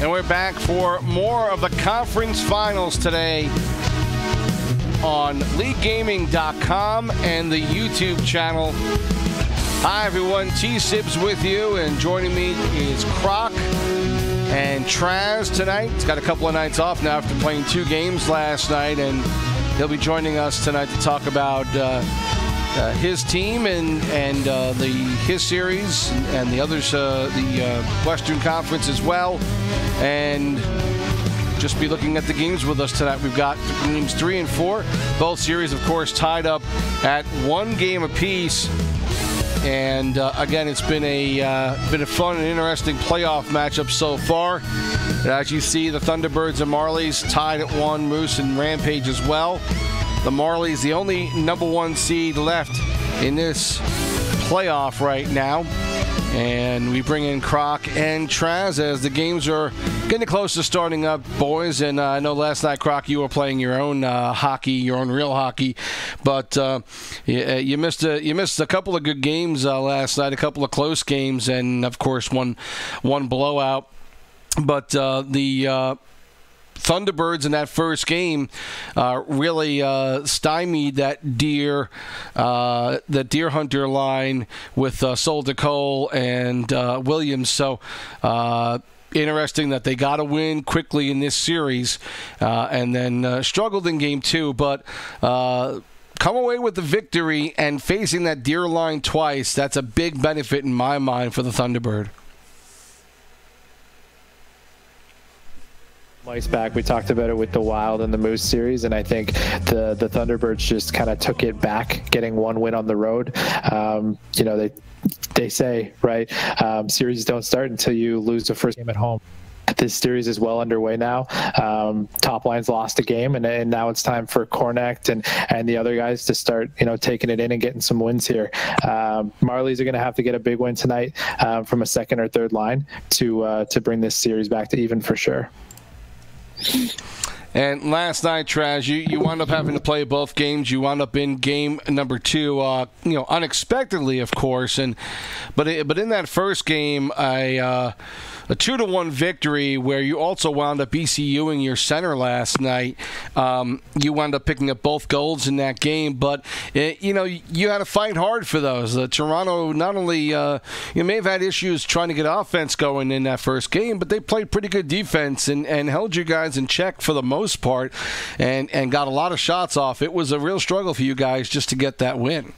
And we're back for more of the conference finals today on LeagueGaming.com and the YouTube channel. Hi, everyone. TSibs with you, and joining me is Krok and Traz tonight. He's got a couple of nights off now after playing 2 games last night, and he'll be joining us tonight to talk about his team and his series and the others, the Western Conference as well, and just be looking at the games with us tonight. We've got games 3 and 4. Both series, of course, tied up at 1 game apiece. And again, it's been a fun and interesting playoff matchup so far. As you see, the Thunderbirds and Marlies tied at 1, Moose and Rampage as well. The Marlies, the only number 1 seed left in this playoff right now. And we bring in Krok and Traz as the games are getting close to starting up, boys. And I know last night, Krok, you were playing your own hockey, your own real hockey. But you missed a couple of good games last night, a couple of close games, and, of course, one blowout. But the Thunderbirds in that first game really stymied that deer hunter line with Soldier Cole and Williams. So interesting that they got a win quickly in this series and then struggled in game 2, but come away with the victory, and facing that deer line twice, that's a big benefit in my mind for the Thunderbird. Mice back. We talked about it with the Wild and the Moose series, and I think the Thunderbirds just kind of took it back, getting 1 win on the road. They say, right, series don't start until you lose the first game at home. This series is well underway now. Top line's lost a game, and now it's time for Cornect and the other guys to start, taking it in and getting some wins here. Marlies are going to have to get a big win tonight from a second or third line to bring this series back to even for sure. And last night, Traz, you wound up having to play both games. You wound up in game number 2, unexpectedly, of course. But in that first game, a 2-1 victory where you also wound up ECUing your center last night. You wound up picking up both goals in that game, but you had to fight hard for those. Toronto not only you may have had issues trying to get offense going in that first game, but they played pretty good defense and held you guys in check for the most part, and got a lot of shots off. It was a real struggle for you guys just to get that win.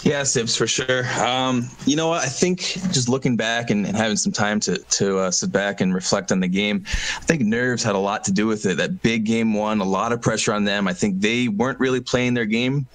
Yeah, Sibs, for sure. You know what? I think just looking back and having some time to sit back and reflect on the game, I think nerves had a lot to do with it. That big game 1, a lot of pressure on them. I think they weren't really playing their game,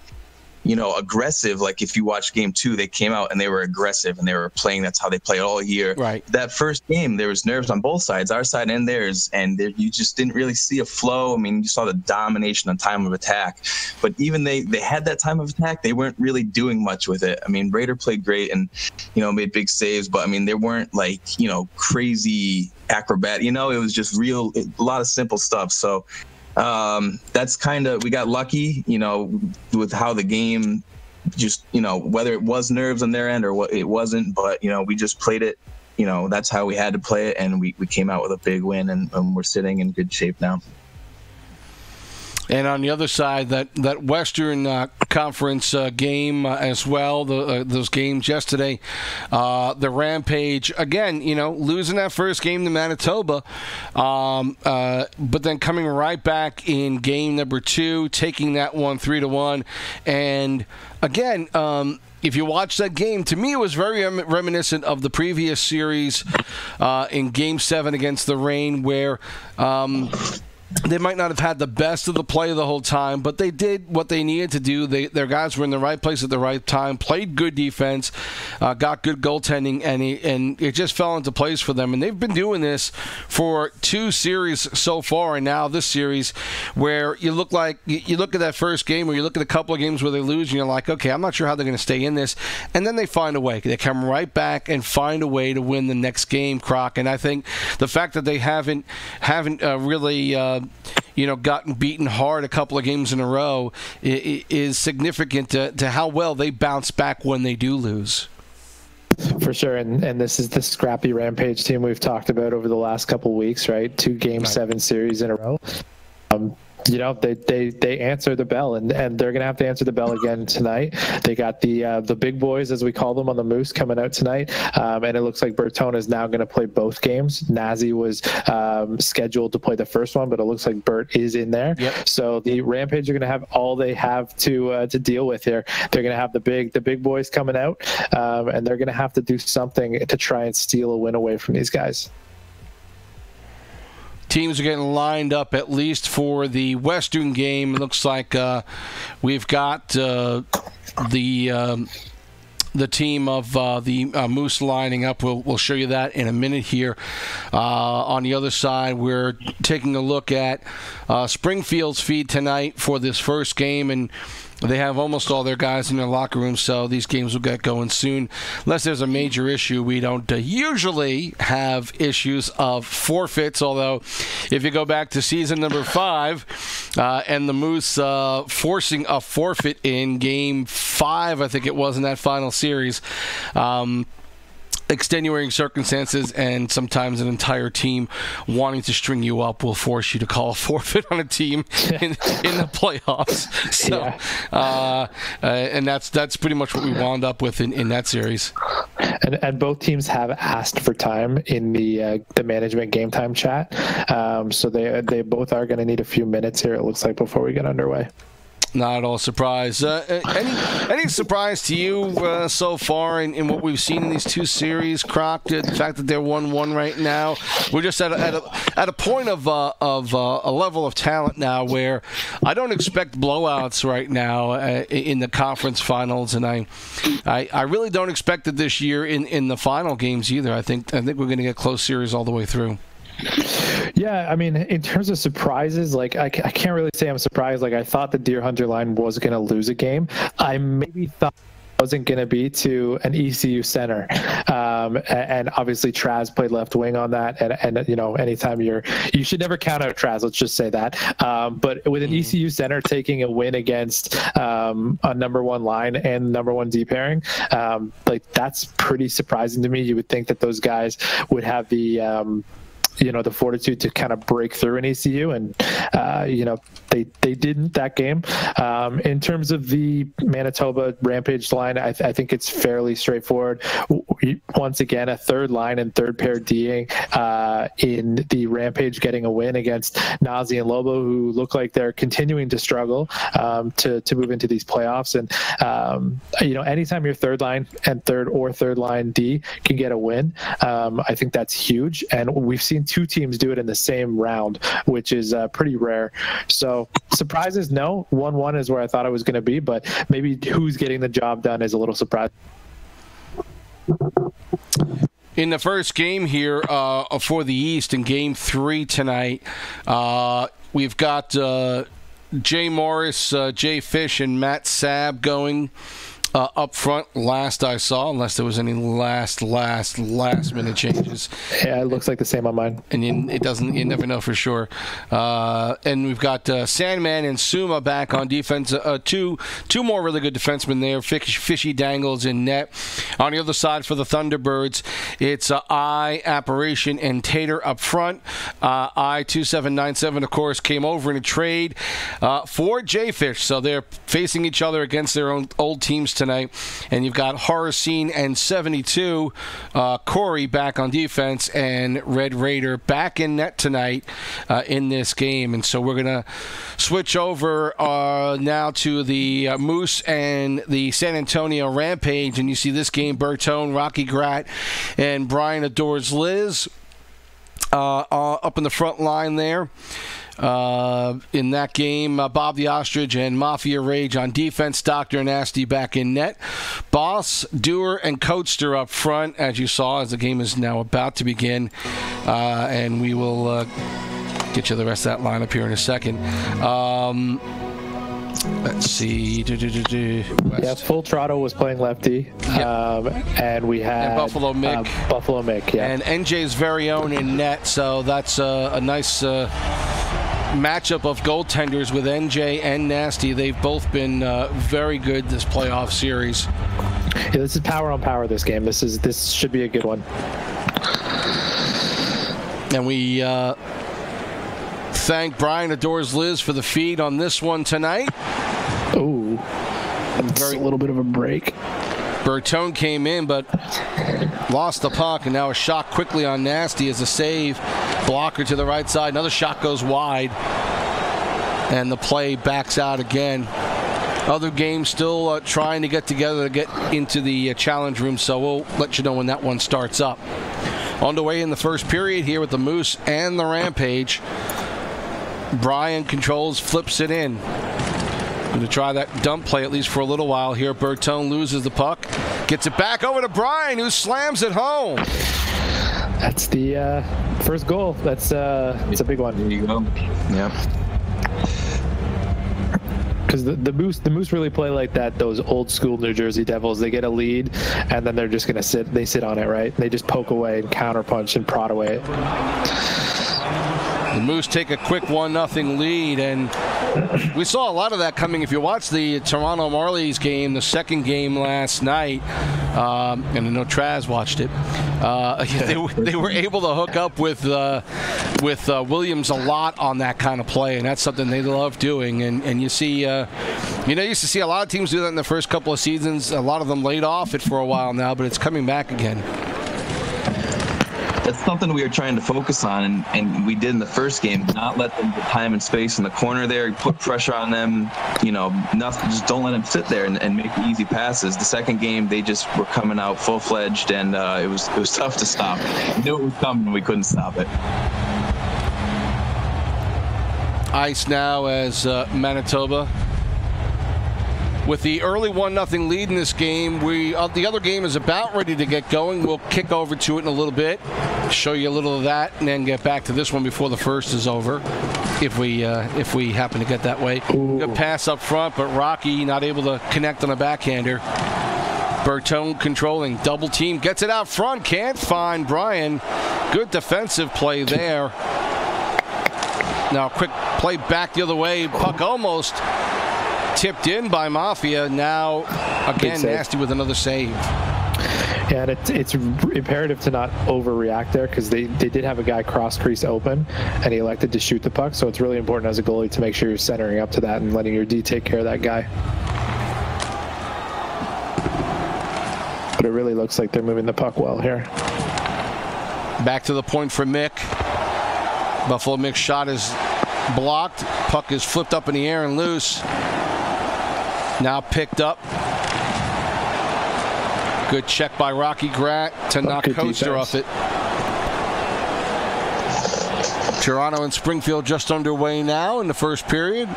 aggressive. Like if you watch game 2, they came out and they were aggressive and they were playing. That's how they play all year. Right. That first game, there was nerves on both sides, our side and theirs, and you just didn't really see a flow. I mean, you saw the domination on time of attack, but even they had that time of attack, they weren't really doing much with it. I mean, Raider played great and, made big saves, but I mean, they weren't like, crazy acrobat, it was just a lot of simple stuff. So, that's kind of, we got lucky, with how the game just, whether it was nerves on their end or what it wasn't, but, we just played it, that's how we had to play it. And we came out with a big win and we're sitting in good shape now. And on the other side, that Western Conference game as well, those games yesterday, the Rampage, again, losing that first game to Manitoba, but then coming right back in game number 2, taking that one 3-1. And again, if you watch that game, to me it was very reminiscent of the previous series in Game 7 against the Reign, where they might not have had the best of the play the whole time, but they did what they needed to do. Their guys were in the right place at the right time, played good defense, got good goaltending, and it just fell into place for them. And they've been doing this for 2 series so far, and now this series, where you look at that first game, or you look at a couple of games where they lose, and you're like, okay, I'm not sure how they're going to stay in this, and then they find a way. They come right back and find a way to win the next game, Krok. And I think the fact that they haven't really gotten beaten hard a couple of games in a row is significant to how well they bounce back when they do lose. For sure, and this is the scrappy Rampage team we've talked about over the last couple of weeks, right? 2 Game 7 series in a row. They answer the bell, and they're going to have to answer the bell again tonight. They got the big boys, as we call them, on the Moose coming out tonight, and it looks like Bertone is now going to play both games. Nazi was scheduled to play the first one, but it looks like Bert is in there. Yep. So the Rampage are going to have all they have to deal with here. They're going to have the big boys coming out, and they're going to have to do something to try and steal a win away from these guys. Teams are getting lined up at least for the Western game. It looks like we've got the team of the Moose lining up. We'll show you that in a minute here. On the other side, we're taking a look at Springfield's feed tonight for this first game, and they have almost all their guys in their locker room, so these games will get going soon. Unless there's a major issue, we don't usually have issues of forfeits, although if you go back to season number 5 and the Moose forcing a forfeit in Game 5, I think it was, in that final series, extenuating circumstances and sometimes an entire team wanting to string you up will force you to call a forfeit on a team in the playoffs. So, and that's pretty much what we wound up with in that series. And both teams have asked for time in the management game time chat, so they both are going to need a few minutes here, it looks like, before we get underway. Not at all surprise. Any surprise to you so far in what we've seen in these 2 series, Krok? The fact that they're 1-1 right now. We're just at a point of a level of talent now where I don't expect blowouts right now in the conference finals, and I really don't expect it this year in the final games either. I think we're going to get close series all the way through. Yeah, I mean, in terms of surprises, like I can't really say I'm surprised. Like, I thought the Deer Hunter line was going to lose a game. I maybe thought it wasn't going to be to an ECU center, and obviously Traz played left wing on that. And you know, anytime you should never count out Traz. Let's just say that. But with an ECU center taking a win against a number 1 line and number 1 D pairing, like, that's pretty surprising to me. You would think that those guys would have the the fortitude to kind of break through an ECU, and they didn't that game. In terms of the Manitoba Rampage line, I think it's fairly straightforward. Once again, a third line and third pair D'ing in the Rampage getting a win against Nazi and Lobo, who look like they're continuing to struggle to move into these playoffs. And anytime your third line and third line D can get a win, I think that's huge. And we've seen 2 teams do it in the same round, which is pretty rare. So surprises, no. 1-1 is where I thought it was going to be, but maybe who's getting the job done is a little surprising. In the first game here for the East, in Game 3 tonight, we've got Jay Morris, Jay Fish, and Matt Sabb going up front, last I saw, unless there was any last minute changes. Yeah, it looks like the same on mine. And you never know for sure. And we've got Sandman and Suma back on defense. Two more really good defensemen there. Fishy Dangles in net. On the other side for the Thunderbirds, it's Apparition and Tater up front. 2797, of course, came over in a trade for J-Fish. So they're facing each other against their own old teams tonight. And you've got Horror Scene and 72, Corey back on defense, and Red Raider back in net tonight in this game. And so we're going to switch over now to the Moose and the San Antonio Rampage. And you see this game, Bertone, Rocky Grat, and Brian Adores Liz up in the front line there. In that game, Bob the Ostrich and Mafia Rage on defense, Dr. Nasty back in net, Boss, Doer, and Coaster up front, as you saw, as the game is now about to begin, and we will get you the rest of that lineup here in a second. Let's see. Yeah, Full Throttle was playing lefty, and we had and Buffalo Mick. Buffalo Mick, yeah. And NJ's very own in net, so that's a nice matchup of goaltenders with NJ and Nasty. They've both been very good this playoff series. Yeah, this is power on power. This game. This should be a good one. And we thank Brian Adores Liz for the feed on this one tonight. Oh, that's a little bit of a break. Bertone came in, but lost the puck, and now a shot quickly on Nasty as a save. Blocker to the right side. Another shot goes wide, and the play backs out again. Other games still trying to get together to get into the challenge room, so we'll let you know when that one starts up. Underway in the first period here with the Moose and the Rampage. Brian controls, flips it in. Going to try that dump play at least for a little while here. Bertone loses the puck. Gets it back over to Brian, who slams it home. That's the first goal. It's a big one. There you go. Yeah. Because the Moose really play like that. Those old school New Jersey Devils. They get a lead, and then they're just gonna sit. They sit on it, right? They just poke away and counterpunch and prod away. The Moose take a quick 1-0 lead, and we saw a lot of that coming. If you watch the Toronto Marlies game, the second game last night, and I know Traz watched it, they were able to hook up with Williams a lot on that kind of play, and that's something they love doing. And you see, used to see a lot of teams do that in the first couple of seasons. A lot of them laid off it for a while now, but it's coming back again. That's something we are trying to focus on, and we did in the first game. Not let them get time and space in the corner there. Put pressure on them. Nothing. Just don't let them sit there and make easy passes. The second game, they just were coming out full-fledged, and it was tough to stop. We knew it was coming, we couldn't stop it. Ice now as Manitoba. With the early 1-0 lead in this game, the other game is about ready to get going. We'll kick over to it in a little bit, show you a little of that, and then get back to this one before the first is over, if we happen to get that way. Ooh. Good pass up front, but Rocky not able to connect on a backhander. Bertone controlling, double team, gets it out front, can't find Brian. Good defensive play there. Now quick play back the other way, puck almost tipped in by Mafia. Now again Nasty with another save. Yeah, and it's imperative to not overreact there, because they did have a guy cross crease open, and he elected to shoot the puck. So it's really important as a goalie to make sure you're centering up to that and letting your D take care of that guy. But it really looks like they're moving the puck well here. Back to the point for Mick. Buffalo Mick's shot is blocked. Puck is flipped up in the air and loose. Now picked up. Good check by Rocky Grat to knock Coaster off it. Toronto and Springfield just underway now in the first period.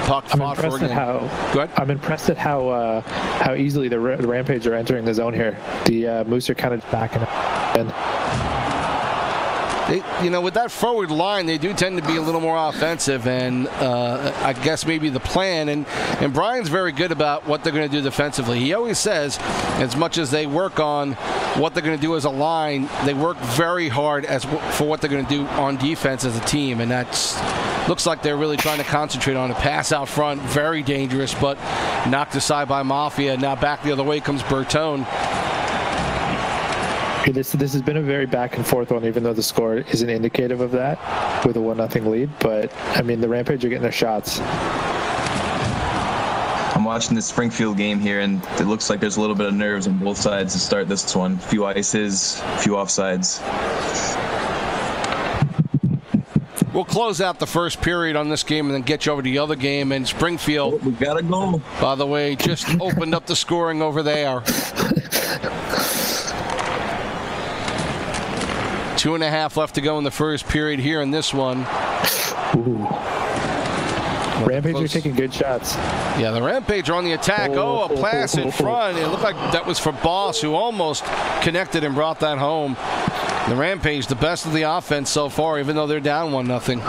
Puck fought for again. I'm impressed at how easily the Rampage are entering the zone here. The Moose are kind of backing up. With that forward line, they do tend to be a little more offensive, and I guess maybe the plan, and Brian's very good about what they're going to do defensively. He always says, as much as they work on what they're going to do as a line, they work very hard for what they're going to do on defense as a team, and that's looks like they're really trying to concentrate on a pass out front, very dangerous, but knocked aside by Mafia. Now back the other way comes Bertone. This has been a very back and forth one, even though the score isn't indicative of that with a 1-0 lead. But I mean, the Rampage are getting their shots. I'm watching the Springfield game here, and it looks like there's a little bit of nerves on both sides to start this one. A few ices, a few offsides. We'll close out the first period on this game and then get you over to the other game. And Springfield, we gotta go. By the way, just opened up the scoring over there. 2.5 left to go in the first period here in this one. Ooh. Rampage are taking good shots. Yeah, the Rampage are on the attack. A pass in front. It looked like that was for Boss, who almost connected and brought that home. The Rampage, the best of the offense so far, even though they're down 1-0.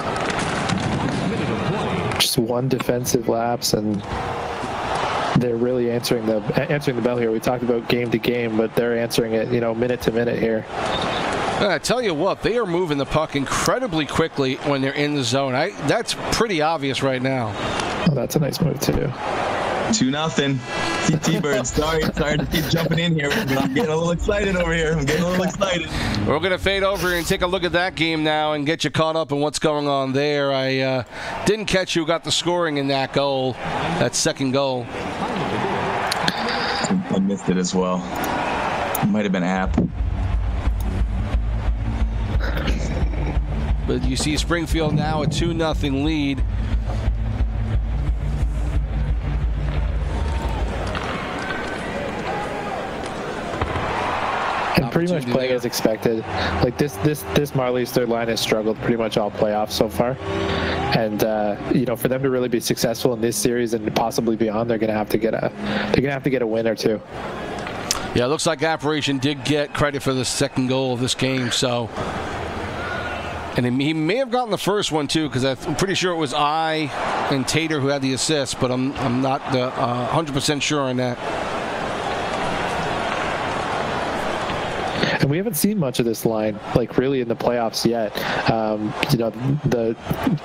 Just one defensive lapse, and they're really answering the bell here. We talked about game to game, but they're answering it, minute to minute here. I tell you what, they are moving the puck incredibly quickly when they're in the zone. That's pretty obvious right now. Oh, that's a nice move too. 2-0. T-Birds. Sorry to keep jumping in here. I'm getting a little excited over here. We're going to fade over and take a look at that game now and get you caught up on what's going on there. I didn't catch who got the scoring in that goal, that second goal. I missed it as well. It might have been App. But you see Springfield now a 2-0 lead. And pretty much playing as expected. Like this Marlies third line has struggled pretty much all playoffs so far. And you know, for them to really be successful in this series and possibly beyond, they're gonna have to get a win or two. Yeah, it looks like Apparition did get credit for the second goal of this game. So, and he may have gotten the first one too, because I'm pretty sure it was I and Tater who had the assist, but I'm not 100% sure on that. And we haven't seen much of this line, like really in the playoffs yet. You know, the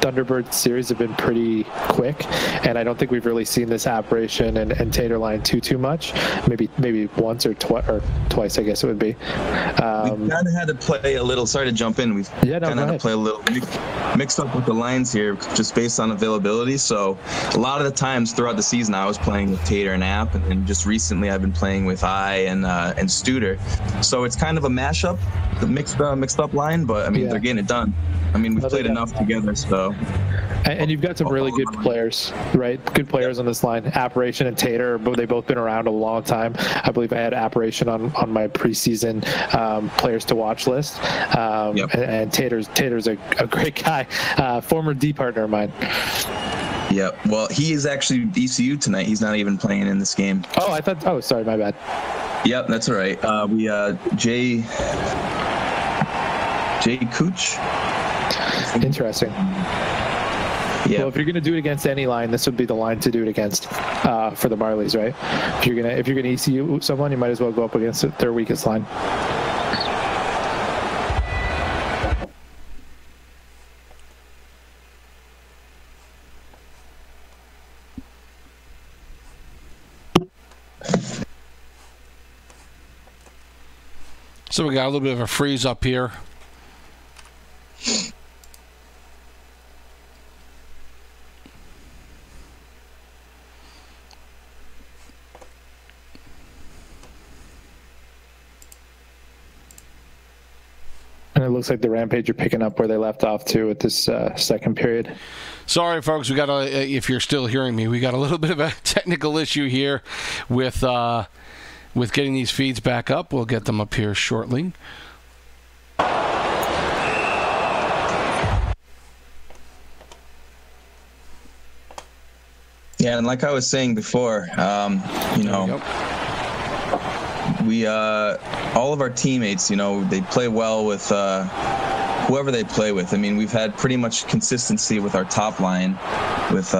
Thunderbird series have been pretty quick, and I don't think we've really seen this Apparition and Tater line too much. Maybe once or twice, I guess it would be. We kind of had to play a little. Sorry to jump in. We've kind of had to play a little mixed up with the lines here, just based on availability. So a lot of the times throughout the season, I was playing with Tater and App, and then just recently I've been playing with I and Studer. So it's kind of a mashup, the mixed up line, but I mean they're getting it done. I mean, we've played enough together, so. And you've got some really good players, right? Good players on this line. Apparition and Tater, they've both been around a long time. I believe I had Apparition on my preseason players to watch list. And Tater's a great guy, former D partner of mine. Yep. Well, he is actually ECU tonight. He's not even playing in this game. Oh, sorry, my bad. Yep, that's all right. Jay Cooch. Interesting. Yeah. Well, if you're going to do it against any line, this would be the line to do it against for the Marlies, right? If you're gonna ECU someone, you might as well go up against their weakest line. So we got a little bit of a freeze up here. And it looks like the Rampage are picking up where they left off too at this second period. Sorry, folks. We got if you're still hearing me, we got a little bit of a technical issue here with getting these feeds back up. We'll get them up here shortly. Yeah, and like I was saying before, you know, we all of our teammates, you know, they play well with whoever they play with. I mean, we've had pretty much consistency with our top line, with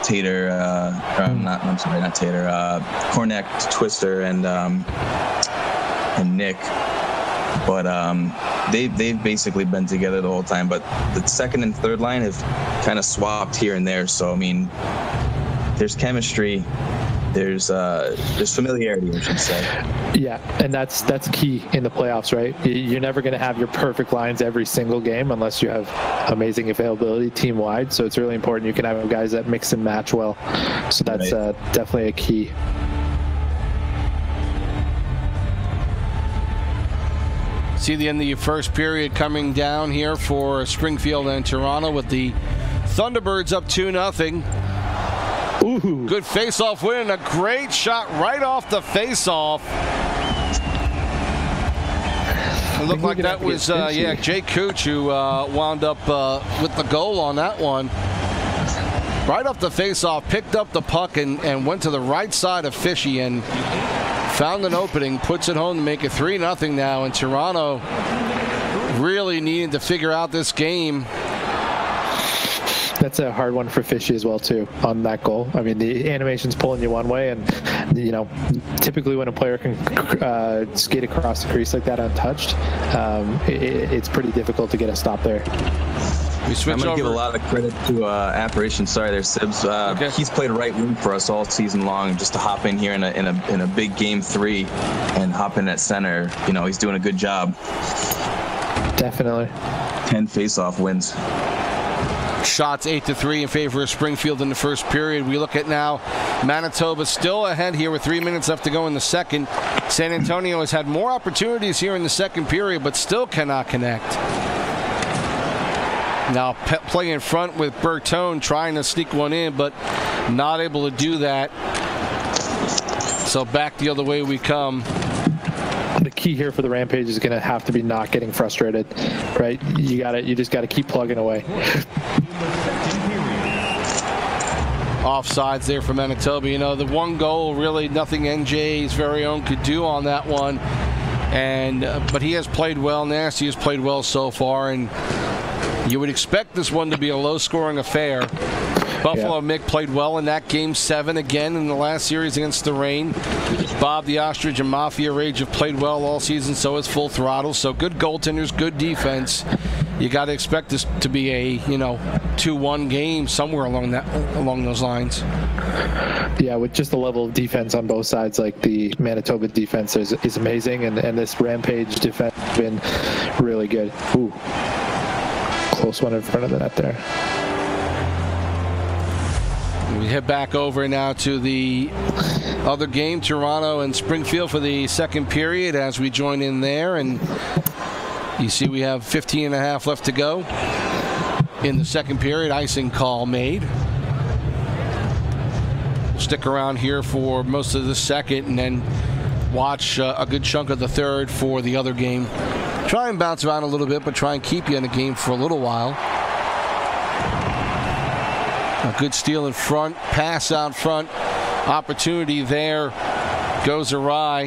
Tater, not Tater, Cornect, Twister, and Nick. But they've basically been together the whole time. But the second and third line have kind of swapped here and there. So I mean, there's chemistry. There's familiarity, I should say. Yeah, and that's key in the playoffs, right? You're never going to have your perfect lines every single game unless you have amazing availability team-wide. So it's really important you can have guys that mix and match well. So that's definitely a key. See the end of the first period coming down here for Springfield and Toronto with the Thunderbirds up 2-0. Ooh. Good face-off win. A great shot right off the face-off. It looked like that was, Jay Cooch who wound up with the goal on that one. Right off the face-off, picked up the puck and went to the right side of Fishy and found an opening, puts it home to make it 3-0 now. And Toronto really needing to figure out this game. That's a hard one for Fishy as well too on that goal. I mean, the animation's pulling you one way, and you know, typically when a player can skate across the crease like that untouched, it's pretty difficult to get a stop there. We switch I'm going over. to give a lot of credit to Apparition. Sorry there, Sibs. Okay. He's played right wing for us all season long. Just to hop in here in a big game 3 and hop in at center, you know, he's doing a good job. Definitely. 10 face-off wins. Shots 8-3 in favor of Springfield in the first period. We look at now Manitoba still ahead here with 3 minutes left to go in the second. San Antonio has had more opportunities here in the second period, but still cannot connect. Now play in front with Bertone trying to sneak one in, but not able to do that. So back the other way we come. The key here for the Rampage is going to have to be not getting frustrated, right? You just got to keep plugging away. Offsides there for Manitoba. You know, the one goal, really nothing NJ's very own could do on that one. And but he has played well. Nasty has played well so far, and you would expect this one to be a low-scoring affair. Buffalo Mick played well in that game 7 again in the last series against the Reign. Bob the Ostrich and Mafia Rage have played well all season, so is Full Throttle. So good goaltenders, good defense. You got to expect this to be a 2-1 game somewhere along those lines. Yeah, with just the level of defense on both sides, like the Manitoba defense is amazing, and this Rampage defense has been really good. Ooh, close one in front of the net there. We head back over now to the other game, Toronto and Springfield, for the second period as we join in there. And you see we have 15 and a half left to go in the second period. Icing call made. We'll stick around here for most of the second and then watch a good chunk of the third for the other game. Try and bounce around a little bit, but try and keep you in the game for a little while. A good steal in front, pass out front, opportunity there, goes awry.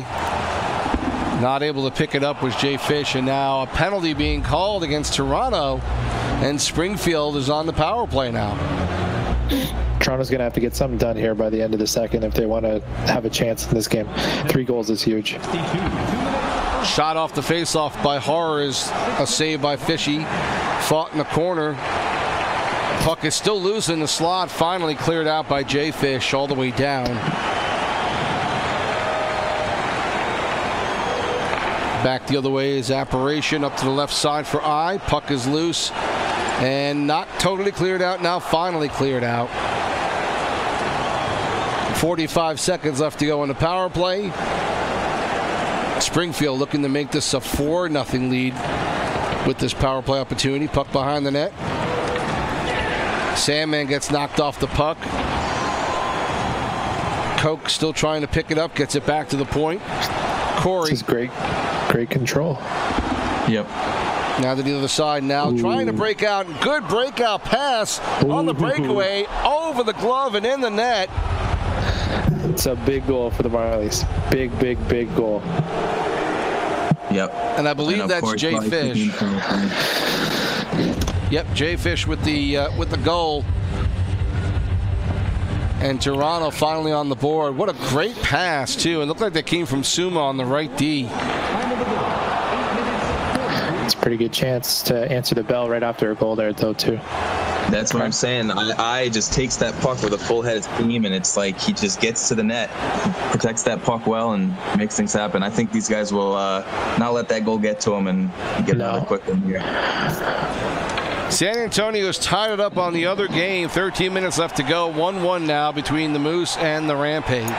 Not able to pick it up was Jay Fish, and now a penalty being called against Toronto, and Springfield is on the power play now. Toronto's going to have to get something done here by the end of the second if they want to have a chance in this game. 3 goals is huge. Shot off the faceoff by Horror is a save by Fishy. Fought in the corner. Puck is still loose in the slot. Finally cleared out by Jay Fish all the way down. Back the other way is Apparition up to the left side for I. Puck is loose and not totally cleared out. Now finally cleared out. 45 seconds left to go in the power play. Springfield looking to make this a 4-0 lead with this power play opportunity. Puck behind the net. Sandman gets knocked off the puck. Koch still trying to pick it up, gets it back to the point. Corey. This is great control. Yep. Now to the other side now, trying to break out. Good breakout pass on the breakaway, over the glove and in the net. It's a big goal for the Marlies. Big goal. Yep. And I believe that's Jay Fish. Yep, Jay Fish with the goal. And Toronto finally on the board. What a great pass, too. It looked like that came from Suma on the right D. It's a pretty good chance to answer the bell right after a goal there, though, too. That's what I'm saying. I just takes that puck with a full head of steam, and it's like he just gets to the net, protects that puck well, and makes things happen. I think these guys will not let that goal get to him and get another quick one here. San Antonio's tied it up on the other game. 13 minutes left to go. 1-1 now between the Moose and the Rampage.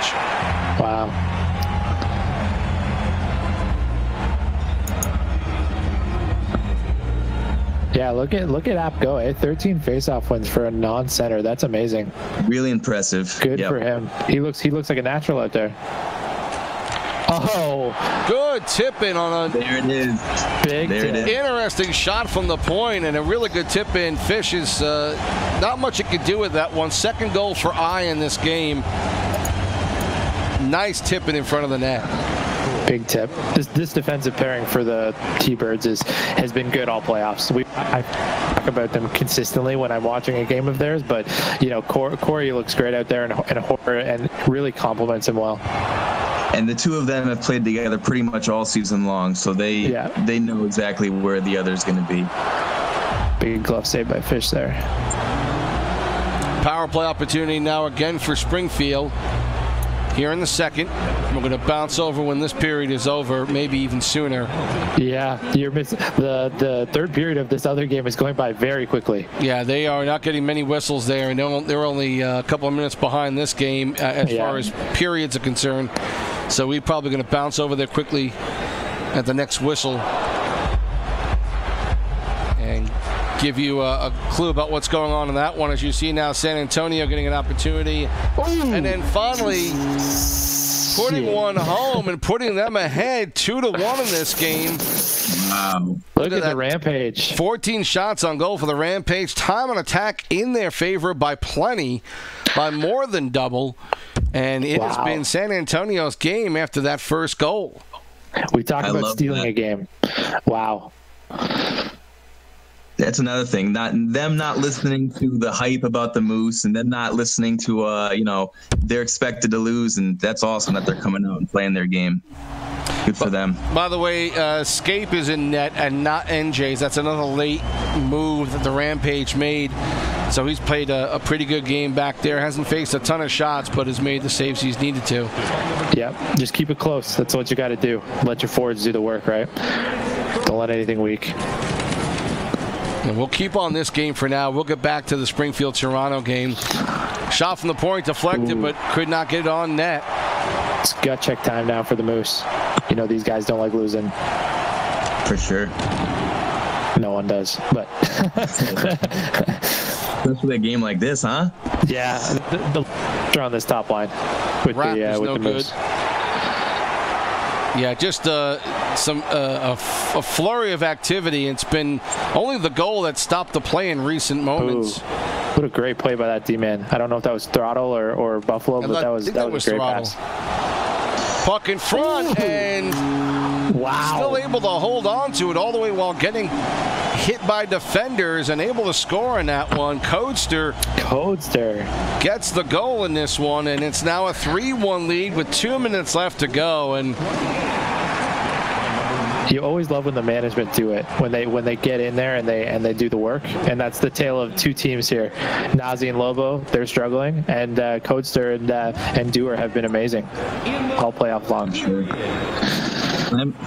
Wow. Yeah, look at App go. 13 faceoff wins for a non-center. That's amazing. Really impressive. Good for him. He looks like a natural out there. Oh, good tip in on a there it is. Big there it is. Interesting shot from the point, and a really good tip in. Fish is not much it could do with that one. Second goal for I in this game. Nice tipping in front of the net. Big tip. This defensive pairing for the T-Birds has been good all playoffs. I talk about them consistently when I'm watching a game of theirs, but Corey looks great out there, and really compliments him well. And the two of them have played together pretty much all season long, so they know exactly where the other's going to be. Big glove save by Fish there. Power play opportunity now again for Springfield. Here in the second, we're going to bounce over when this period is over, maybe even sooner. Yeah, you're missing the third period of this other game is going by very quickly. Yeah, they are not getting many whistles there, and they're only a couple of minutes behind this game as far as periods are concerned. So we're probably going to bounce over there quickly at the next whistle and give you a clue about what's going on in that one. As you see now, San Antonio getting an opportunity. Ooh. And then finally putting one home and putting them ahead 2-1 in this game. Wow. Look at the Rampage. 14 shots on goal for the Rampage. Time on attack in their favor by plenty, by more than double. And it has been San Antonio's game after that first goal. We talked about stealing a game. Wow. That's another thing. Them not listening to the hype about the Moose, and them not listening to they're expected to lose, and that's awesome that they're coming out and playing their game. Good for them. By the way, Scape is in net and not NJ's. That's another late move that the Rampage made. So he's played a pretty good game back there. Hasn't faced a ton of shots, but has made the saves he's needed to. Yep, just keep it close. That's what you got to do. Let your forwards do the work, right? Don't let anything weak. And we'll keep on this game for now. We'll get back to the Springfield-Toronto game. Shot from the point, deflected, but could not get it on net. It's gut check time now for the Moose. You know, these guys don't like losing. For sure. No one does, but... Especially a game like this, huh? Yeah, they're on this top line with the Moose. Yeah, just a flurry of activity. It's been only the goal that stopped the play in recent moments. Ooh. What a great play by that D-man. I don't know if that was Throttle or Buffalo, but that was a great Throttle. pass. Puck in front, and still able to hold on to it all the way while getting hit by defenders and able to score in that one. Codester gets the goal in this one, and it's now a 3-1 lead with 2 minutes left to go. And you always love when the management do it, when they get in there and they do the work. And that's the tale of two teams here. Nazi and Lobo, they're struggling, and Codester and Dewar have been amazing all playoff long.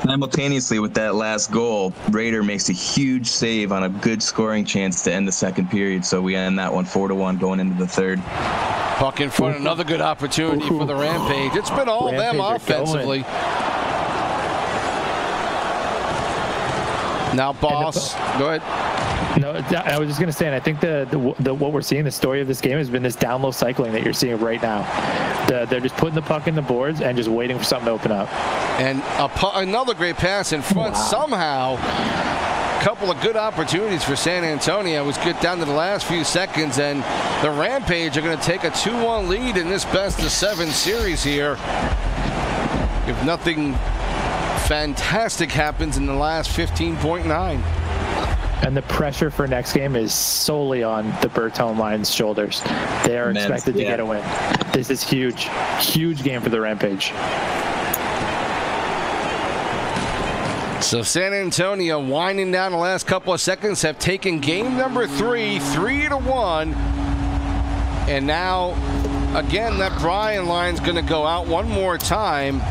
Simultaneously with that last goal, Raider makes a huge save on a good scoring chance to end the second period. So we end that one 4-1 going into the third. Puck in front, another good opportunity for the Rampage. It's been all them offensively. Now, Boss, go ahead. No, I was just going to say, and I think what we're seeing, the story of this game has been this down low cycling that you're seeing right now. They're just putting the puck in the boards and just waiting for something to open up. And another great pass in front. Somehow, a couple of good opportunities for San Antonio. It was good down to the last few seconds, and the Rampage are going to take a 2-1 lead in this best-of-7 series here. If nothing fantastic happens in the last 15.9. And the pressure for next game is solely on the Bertone line's shoulders. They are expected to get a win. This is huge. Huge game for the Rampage. So San Antonio, winding down the last couple of seconds, have taken game number 3, 3-1. And now, again, that Bryan line's going to go out one more time.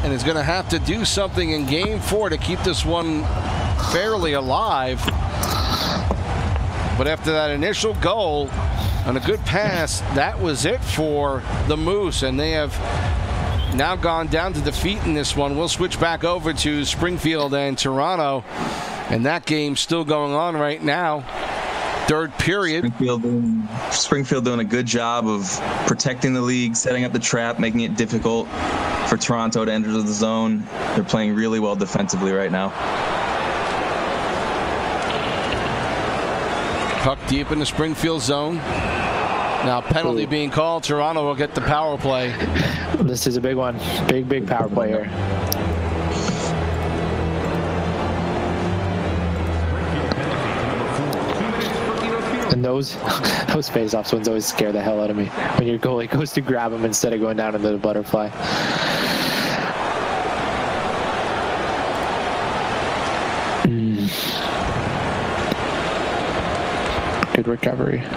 And is going to have to do something in game 4 to keep this one fairly alive. But after that initial goal and a good pass, that was it for the Moose, and they have now gone down to defeat in this one. We'll switch back over to Springfield and Toronto, and that game's still going on right now. Third period. Springfield doing a good job of protecting the league, setting up the trap, making it difficult for Toronto to enter the zone. They're playing really well defensively right now. Puck deep in the Springfield zone. Now penalty being called. Toronto will get the power play. This is a big one. Big power play here. And those face-offs ones always scare the hell out of me. When your goalie goes to grab them instead of going down into the butterfly. Good recovery. Just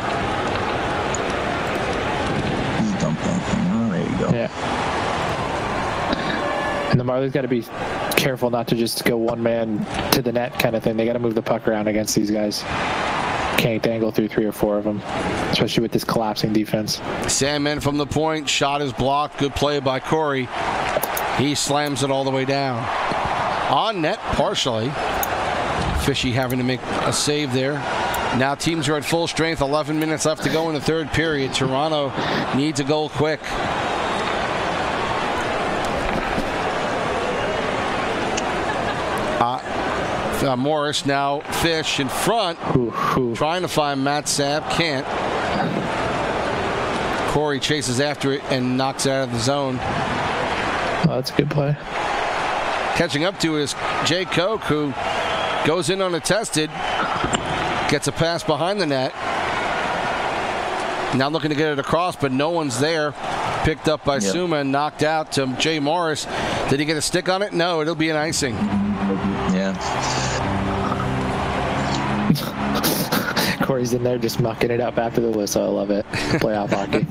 dump that thing. Oh, there you go. Yeah. And the Marlies got to be careful not to just go one man to the net kind of thing. They got to move the puck around against these guys. Can't dangle through 3 or 4 of them, especially with this collapsing defense. Sandman from the point. Shot is blocked. Good play by Corey. He slams it all the way down. On net partially. Fishy having to make a save there. Now teams are at full strength. 11 minutes left to go in the third period. Toronto needs a goal quick. Morris now Fish in front. Trying to find Matt Sabb. Can't. Corey chases after it and knocks it out of the zone. Oh, that's a good play. Catching up to is Jay Koch, who goes in unattested. Gets a pass behind the net. Now looking to get it across, but no one's there. Picked up by Suma and knocked out to Jay Morris. Did he get a stick on it? No, it'll be an icing. Yeah. Corey's in there just mucking it up after the whistle. I love it. Playoff hockey.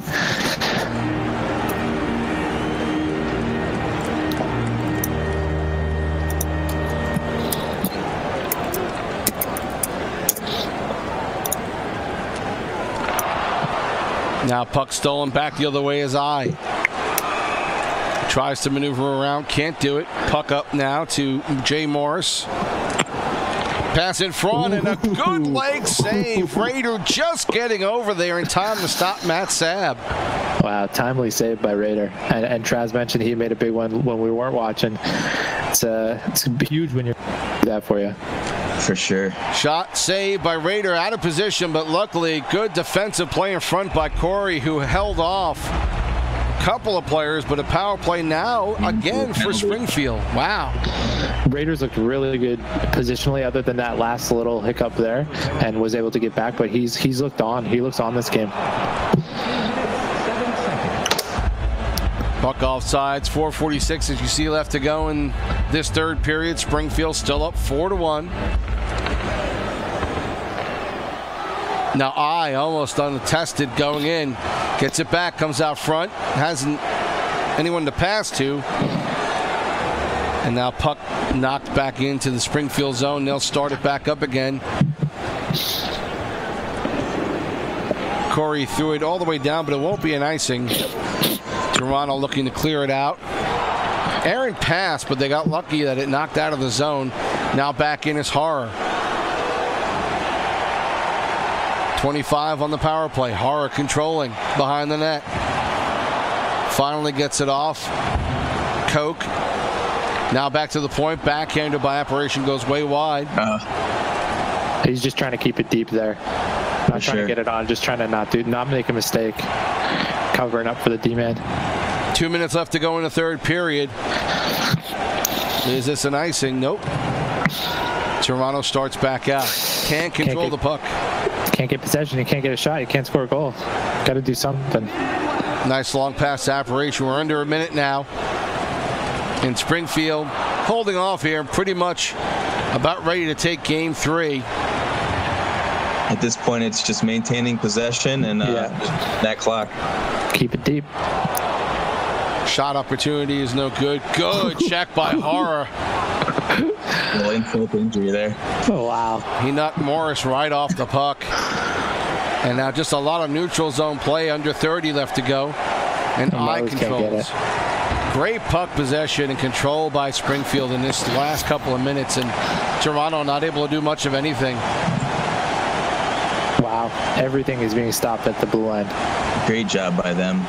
Now puck stolen back the other way is I. Tries to maneuver around, can't do it. Puck up now to Jay Morris. Pass in front and a good leg save. Raider just getting over there in time to stop Matt Sabb. Wow, timely save by Raider. And Traz mentioned he made a big one when we weren't watching. It's huge when you're that for you. For sure. Shot saved by Raider, out of position, but luckily good defensive play in front by Corey, who held off a couple of players, but a power play now again for Springfield. Wow. Raiders looked really good positionally other than that last little hiccup there, and was able to get back, but he's looked on. He looks on this game. Puck off sides, 4:46 as you see left to go in this third period. Springfield still up 4-1. Now I almost unattested going in. Gets it back, comes out front. Hasn't anyone to pass to. And now puck knocked back into the Springfield zone. They'll start it back up again. Corey threw it all the way down, but it won't be an icing. Toronto looking to clear it out. Aaron passed, but they got lucky that it knocked out of the zone. Now back in is Horror. 25 on the power play. Horror controlling behind the net. Finally gets it off. Koch. Now back to the point. Backhanded by Operation goes way wide. He's just trying to keep it deep there. Not trying to get it on. Just trying to not make a mistake. Covering up for the D-man. 2 minutes left to go in the third period. Is this an icing? Nope. Toronto starts back out. Can't control the puck. Can't get possession. You can't get a shot. You can't score a goal. Got to do something. Nice long pass to Operation. We're under a minute now. In Springfield, holding off here, pretty much about ready to take game 3. At this point, it's just maintaining possession and that clock. Keep it deep. Shot opportunity is no good. Good check by Horror. A little insult injury there. Oh, wow. He knocked Morris right off the puck. And now just a lot of neutral zone play, under 30 left to go. And eye controls. Great puck possession and control by Springfield in this last couple of minutes. And Toronto not able to do much of anything. Wow. Everything is being stopped at the blue line. Great job by them.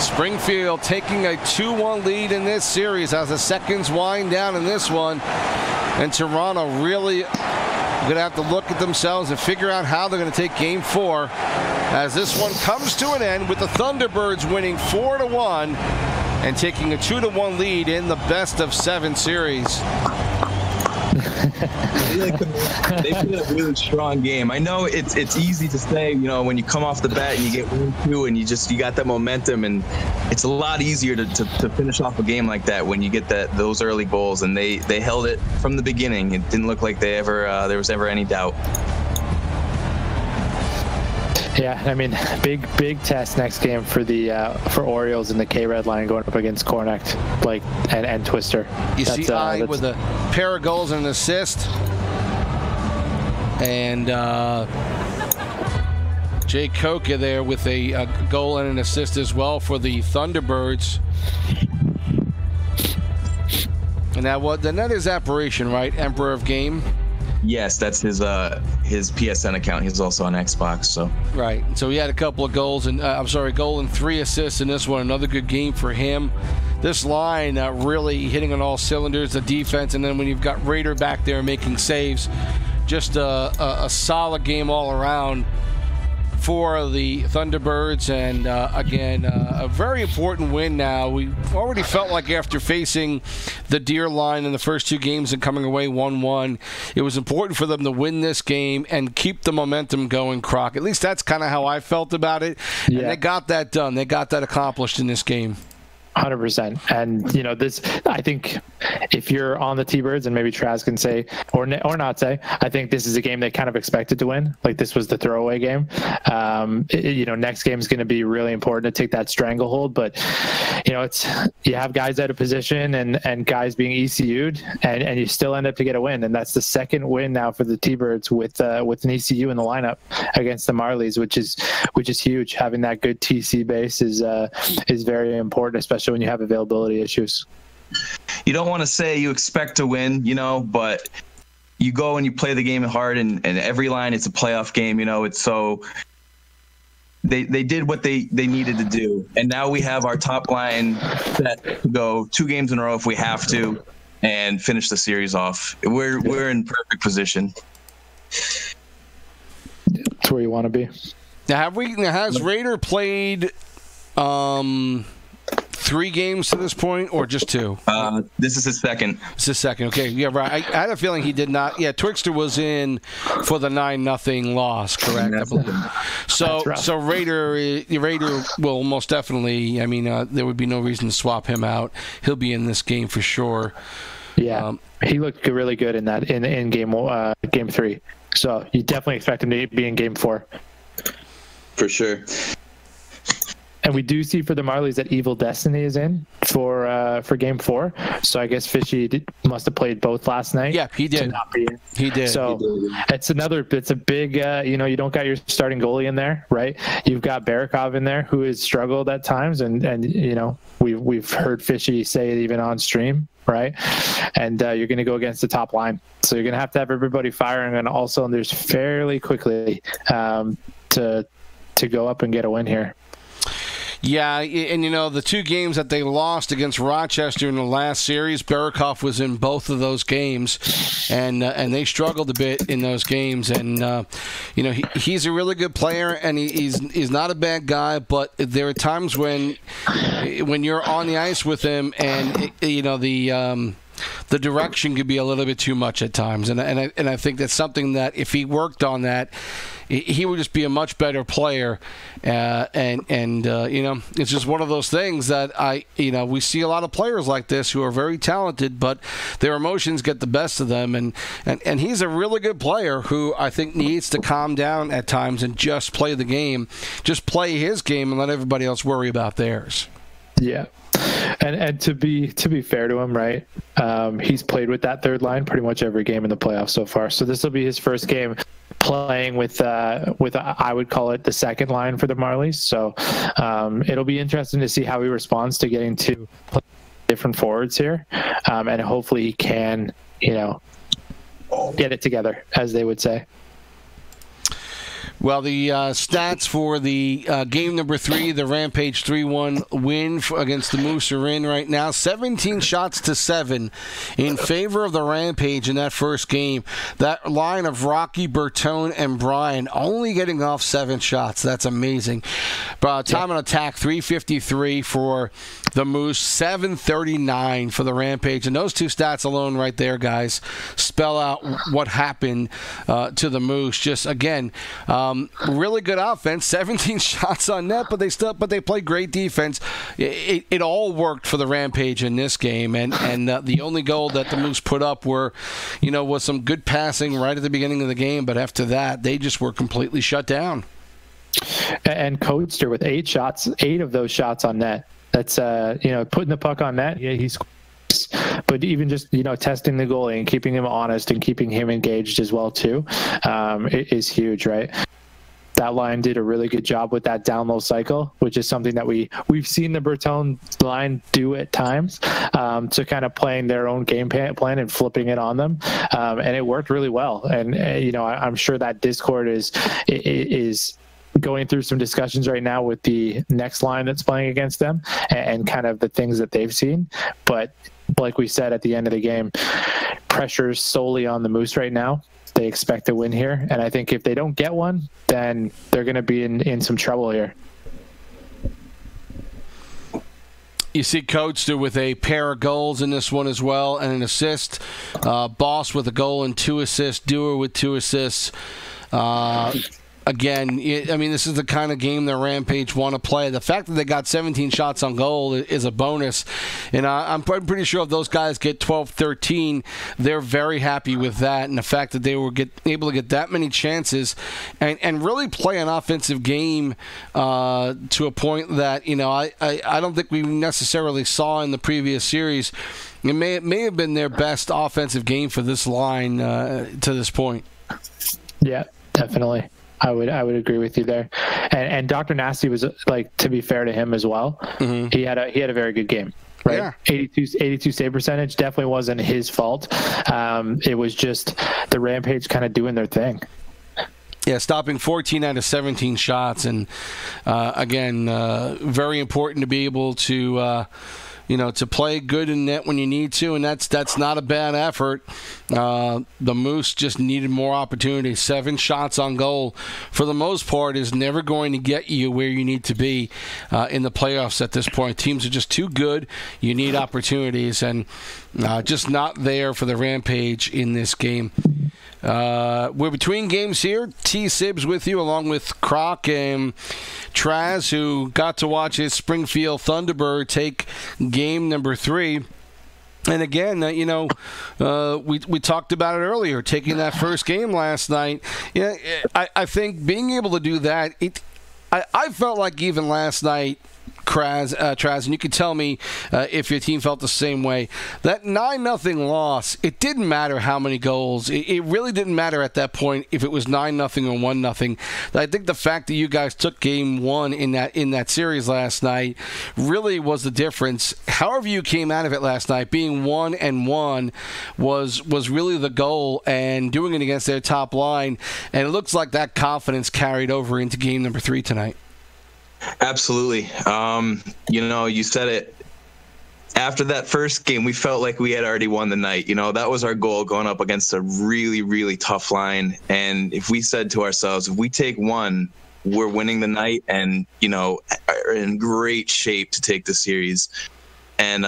Springfield taking a 2-1 lead in this series as the seconds wind down in this one. And Toronto really going to have to look at themselves and figure out how they're going to take game 4 as this one comes to an end with the Thunderbirds winning 4-1 and taking a 2-1 lead in the best of 7 series. They played a really strong game. I know it's easy to say, you know, when you come off the bat and you get 1-2 and you got that momentum, and it's a lot easier to finish off a game like that when you get those early goals, and they held it from the beginning. It didn't look like there was ever any doubt. Yeah, I mean, big test next game for the for Orioles in the K-Red line going up against Cornect, like and Twister. You see I with a pair of goals and an assist, and Jay Koka there with a goal and an assist as well for the Thunderbirds. And that is Apparition, right? Emperor of Game. Yes, that's his PSN account. He's also on Xbox, so. Right. So he had a couple of goals and goal and 3 assists in this one. Another good game for him. This line really hitting on all cylinders, the defense, and then when you've got Raider back there making saves, just a solid game all around for the Thunderbirds, and again, a very important win now. We already felt like after facing the Deer line in the first 2 games and coming away 1-1, it was important for them to win this game and keep the momentum going, Krok. At least that's kind of how I felt about it, and they got that done. They got that accomplished in this game. 100%. And, you know, this, I think if you're on the T-Birds, and maybe Traz can say, or not say, I think this is a game they kind of expected to win. Like, this was the throwaway game. You know, next game is going to be really important to take that stranglehold. But, you know, you have guys out of position and guys being ECU'd, and you still end up to get a win. And that's the second win now for the T-Birds with an ECU in the lineup against the Marlies, which is huge. Having that good TC base is very important, especially when you have availability issues. You don't want to say you expect to win, you know, but you go and you play the game hard, and every line, it's a playoff game, you know. It's so they did what they needed to do, and now we have our top line set to go 2 games in a row if we have to, and finish the series off. We're in perfect position. That's where you want to be. Now, has Raider played 3 games to this point, or just 2? This is his second. It's his second. Okay, yeah, right. I had a feeling he did not. Yeah, Twixter was in for the 9-0 loss, correct? I believe. So Raider will most definitely. I mean, there would be no reason to swap him out. He'll be in this game for sure. Yeah, he looked really good in that in game 3. So you definitely expect him to be in game 4. For sure. And we do see for the Marlies that Evil Destiny is in for game 4. So I guess Fishy must have played both last night. Yeah, he did. He did. So it's a big, you know, you don't got your starting goalie in there, right? You've got Barakov in there who has struggled at times. And you know, we've heard Fishy say it even on stream, right? And you're going to go against the top line. So you're going to have everybody firing on all cylinders fairly quickly to go up and get a win here. Yeah, and you know, the 2 games that they lost against Rochester in the last series, Barakov was in both of those games, and they struggled a bit in those games. And you know, he's a really good player, and he's not a bad guy. But there are times when you're on the ice with him, and you know, the direction could be a little bit too much at times, and I think that's something that if he worked on that, he would just be a much better player. And you know, it's just one of those things that we see a lot of players like this who are very talented, but their emotions get the best of them, and he's a really good player who I think needs to calm down at times and just play the game, just play his game, and let everybody else worry about theirs. Yeah. And to be fair to him, right? He's played with that third line pretty much every game in the playoffs so far. So this will be his first game playing with I would call it the second line for the Marlies. So it'll be interesting to see how he responds to getting to different forwards here, and hopefully he can, you know, get it together, as they would say. Well, the stats for the game number 3, the Rampage 3-1 win against the Moose are in right now. 17 shots to 7 in favor of the Rampage in that first game. That line of Rocky, Bertone, and Brian only getting off 7 shots. That's amazing. Time on attack, 353 for the Moose, 739 for the Rampage. And those 2 stats alone right there, guys, spell out what happened to the Moose. Just, again, really good offense, 17 shots on net, but they play great defense. It all worked for the Rampage in this game, and the only goal that the Moose put up was some good passing right at the beginning of the game, but after that, they just were completely shut down. And Coaster with 8 shots, 8 of those shots on net. That's putting the puck on net. Yeah, he's. But even just testing the goalie and keeping him honest and keeping him engaged as well too, is huge, right? That line did a really good job with that down low cycle, which is something that we've seen the Bertone line do at times, to kind of playing their own game plan and flipping it on them, and it worked really well. And I'm sure that Discord is going through some discussions right now with the next line that's playing against them and kind of the things that they've seen. But like we said at the end of the game, pressure is solely on the Moose right now. They expect to win here, and I think if they don't get one, then they're going to be in some trouble here. You see Coates with a pair of goals in this one as well, and an assist. Boss with a goal and 2 assists. Dewar with 2 assists. Again, I mean, this is the kind of game that Rampage want to play. The fact that they got 17 shots on goal is a bonus. And I'm pretty sure if those guys get 12, 13, they're very happy with that. And the fact that they were able to get that many chances and really play an offensive game to a point that, I don't think we necessarily saw in the previous series. It may have been their best offensive game for this line to this point. Yeah, definitely. I would agree with you there, and Dr. Nasty was, like, to be fair to him as well. Mm-hmm. He had a very good game, right? Yeah. 82 save percentage definitely wasn't his fault. It was just the Rampage kind of doing their thing. Yeah, stopping 14 out of 17 shots, and again, very important to be able to. To play good in net when you need to, and that's not a bad effort. The Moose just needed more opportunities. 7 shots on goal, for the most part, is never going to get you where you need to be in the playoffs at this point. Teams are just too good. You need opportunities, and just not there for the Rampage in this game. We're between games here. TSibs with you, along with Krok and Traz, who got to watch his Springfield Thunderbird take game number 3. And again, we talked about it earlier, taking that first game last night. Yeah, I think being able to do that, I felt like even last night, Traz, and you can tell me if your team felt the same way. That 9-0 loss, it didn't matter how many goals. It really didn't matter at that point if it was 9-0 or 1-0. I think the fact that you guys took game 1 in that series last night really was the difference. However you came out of it last night, being 1-1 was really the goal, and doing it against their top line. And it looks like that confidence carried over into game number 3 tonight. Absolutely. You said it. After that first game, we felt like we had already won the night. That was our goal, going up against a really, really tough line. And if we said to ourselves, if we take 1, we're winning the night and, are in great shape to take the series. And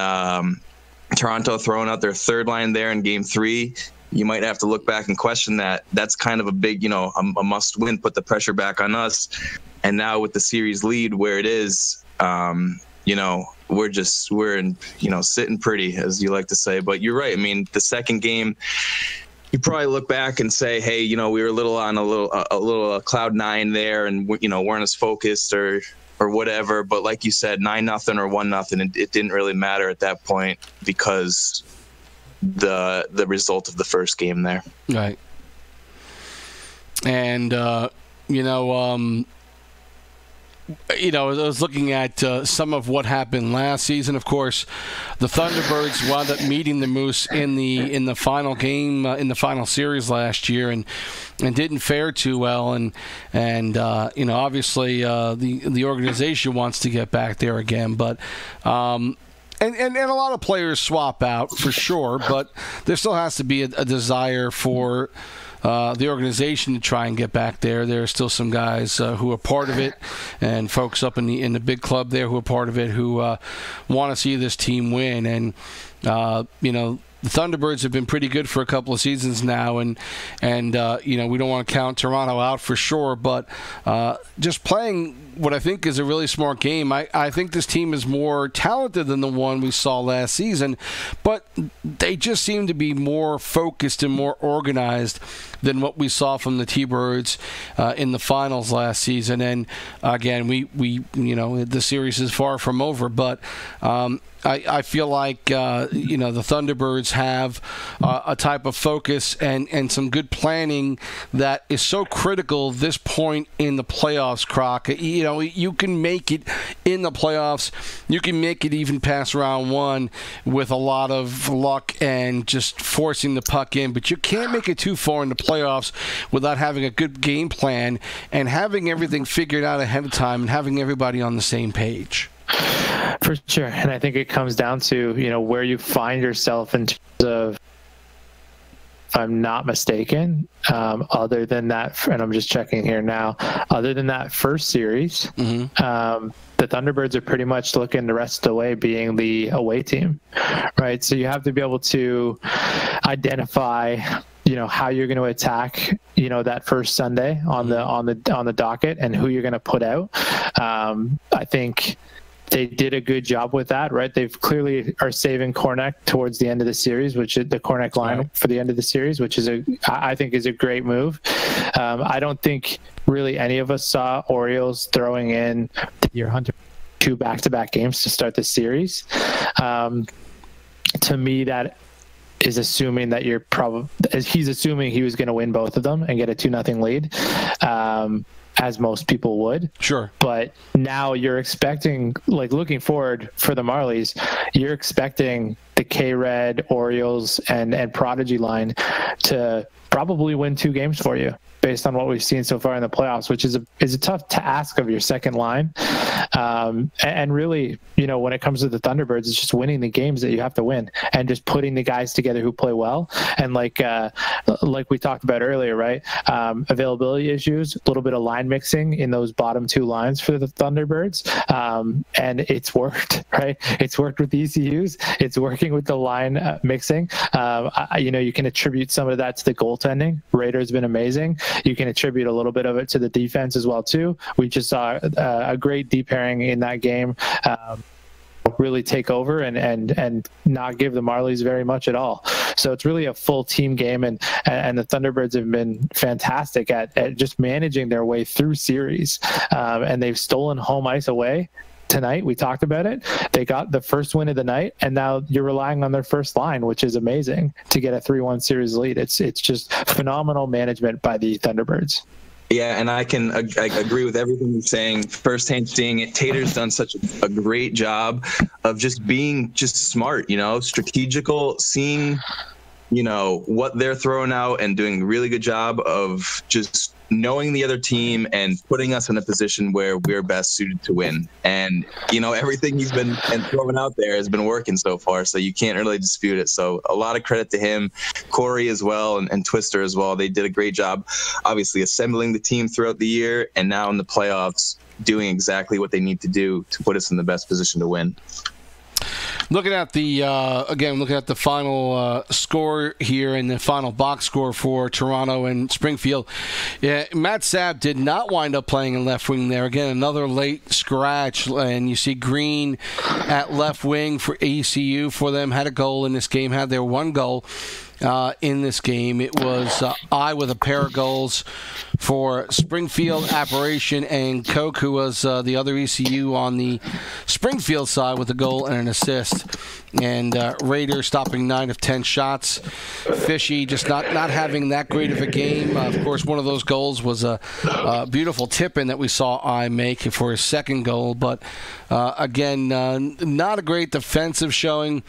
Toronto throwing out their third line there in game 3, you might have to look back and question that. That's kind of a big, a must win, put the pressure back on us. And now with the series lead where it is, we're in, sitting pretty, as you like to say. But you're right. I mean, the second game, you probably look back and say, hey, we were a little cloud 9 there, and weren't as focused or whatever. But like you said, 9-0 or 1-0, it didn't really matter at that point because the result of the first game there. Right. And I was looking at some of what happened last season. Of course, the Thunderbirds wound up meeting the Moose in the final game in the final series last year, and didn't fare too well. And obviously the organization wants to get back there again, but. And a lot of players swap out for sure, but there still has to be a desire for the organization to try and get back there. There are still some guys who are part of it, and folks up in the big club there who are part of it who want to see this team win. And the Thunderbirds have been pretty good for a couple of seasons now, and you know, we don't want to count Toronto out for sure, but just playing what I think is a really smart game. I think this team is more talented than the one we saw last season, but they just seem to be more focused and more organized than what we saw from the T-Birds in the finals last season. And again, we you know, the series is far from over, but I feel like you know, the Thunderbirds have a type of focus and some good planning that is so critical this point in the playoffs, Krok. You know, you can make it in the playoffs. You can make it even past round one with a lot of luck and just forcing the puck in, but you can't make it too far in the playoffs without having a good game plan and having everything figured out ahead of time and having everybody on the same page. For sure. And I think it comes down to, you know, where you find yourself in terms of, if I'm not mistaken, other than that, and I'm just checking here now, other than that first series, the Thunderbirds are pretty much looking the rest of the way being the away team, right? So you have to be able to identify, you know, how you're going to attack, you know, that first Sunday on the docket and who you're going to put out. I think they did a good job with that, right? They've clearly are saving Kornak towards the end of the series, which is the Kornak line for the end of the series, which is I think is a great move. I don't think really any of us saw Orioles throwing in your Hunter 2 back-to-back games to start the series. To me, that is assuming that he's assuming he was going to win both of them and get a 2-0 lead. As most people would. Sure. But now you're expecting, like, looking forward for the Marlies, you're expecting the K-Red, Orioles, and Prodigy line to probably win 2 games for you based on what we've seen so far in the playoffs, which is a tough task of your second line. And really, you know, when it comes to the Thunderbirds, it's just winning the games that you have to win and just putting the guys together who play well. And like we talked about earlier, right? Availability issues, a little bit of line mixing in those bottom 2 lines for the Thunderbirds. And it's worked, right? It's worked with the ECUs. It's working with the line mixing. You know, you can attribute some of that to the goaltending. Rader's been amazing. You can attribute a little bit of it to the defense as well, too. We just saw a great D pairing in that game really take over and not give the Marlies very much at all. So it's really a full team game, and the Thunderbirds have been fantastic at just managing their way through series. And they've stolen home ice away tonight. We talked about it. They got the first win of the night, and now you're relying on their first line, which is amazing, to get a 3-1 series lead. It's just phenomenal management by the Thunderbirds. Yeah, and I agree with everything you're saying. Firsthand seeing it, Tater's done such a great job of just being smart, you know, strategical, seeing, you know, what they're throwing out and doing a really good job of just knowing the other team and putting us in a position where we're best suited to win. And, you know, everything he's been throwing out there has been working so far, so you can't really dispute it. So a lot of credit to him, Corey as well, and Twister as well. They did a great job, obviously, assembling the team throughout the year, and now in the playoffs doing exactly what they need to do to put us in the best position to win. Looking at the final score here and the final box score for Toronto and Springfield. Yeah, Matt Sabb did not wind up playing in left wing there. Again, another late scratch, and you see Green at left wing for ECU for them. Had a goal in this game, had their 1 goal in this game. It was I with a pair of goals for Springfield, Apparition, and Koch, who was the other ECU on the Springfield side with a goal and an assist. And Raider stopping 9 of 10 shots. Fishy just not having that great of a game. Of course, one of those goals was a beautiful tip-in that we saw I make for his second goal. But again, not a great defensive showing.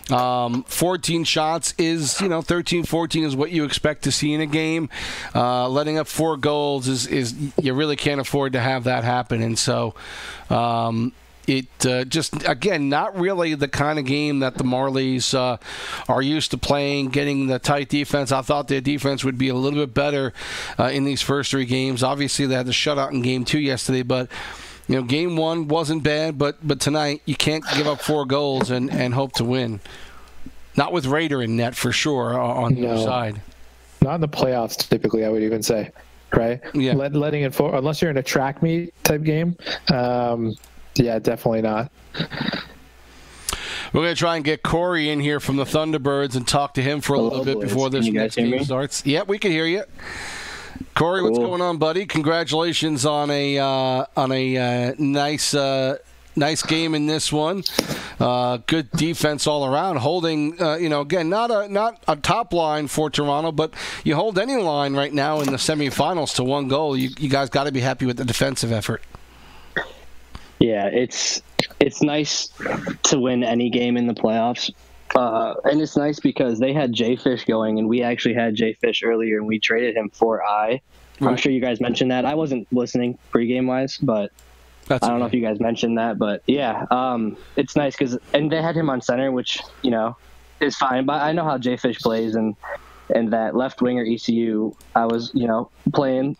14 shots is, 13-14 is what you expect to see in a game. Letting up 4 goals is you really can't afford to have that happen. And so it just, again, not really the kind of game that the Marlies are used to playing, getting the tight defense. I thought their defense would be a little bit better in these first 3 games. Obviously, they had the shutout in Game 2 yesterday, but Game 1 wasn't bad, but tonight you can't give up 4 goals and hope to win. Not with Raider in net for sure on the other side. Not in the playoffs, typically, I would even say, right? Yeah. Letting it for, unless you're in a track meet type game, yeah, definitely not. We're going to try and get Corey in here from the Thunderbirds and talk to him for a little bit before this next game starts. Yeah, we can hear you. Corey, what's going on, buddy? Congratulations on a nice game in this one. Good defense all around, holding. Again, not a top line for Toronto, but you hold any line right now in the semifinals to 1 goal. You guys got to be happy with the defensive effort. Yeah, it's nice to win any game in the playoffs. And it's nice because they had Jay Fish going, and we actually had Jay Fish earlier, and we traded him for I. Right. I'm sure you guys mentioned that. I wasn't listening pregame-wise, but I don't know if you guys mentioned that. But, yeah, it's nice because – and they had him on center, which, is fine. But I know how Jay Fish plays, and that left winger ECU, I was, playing,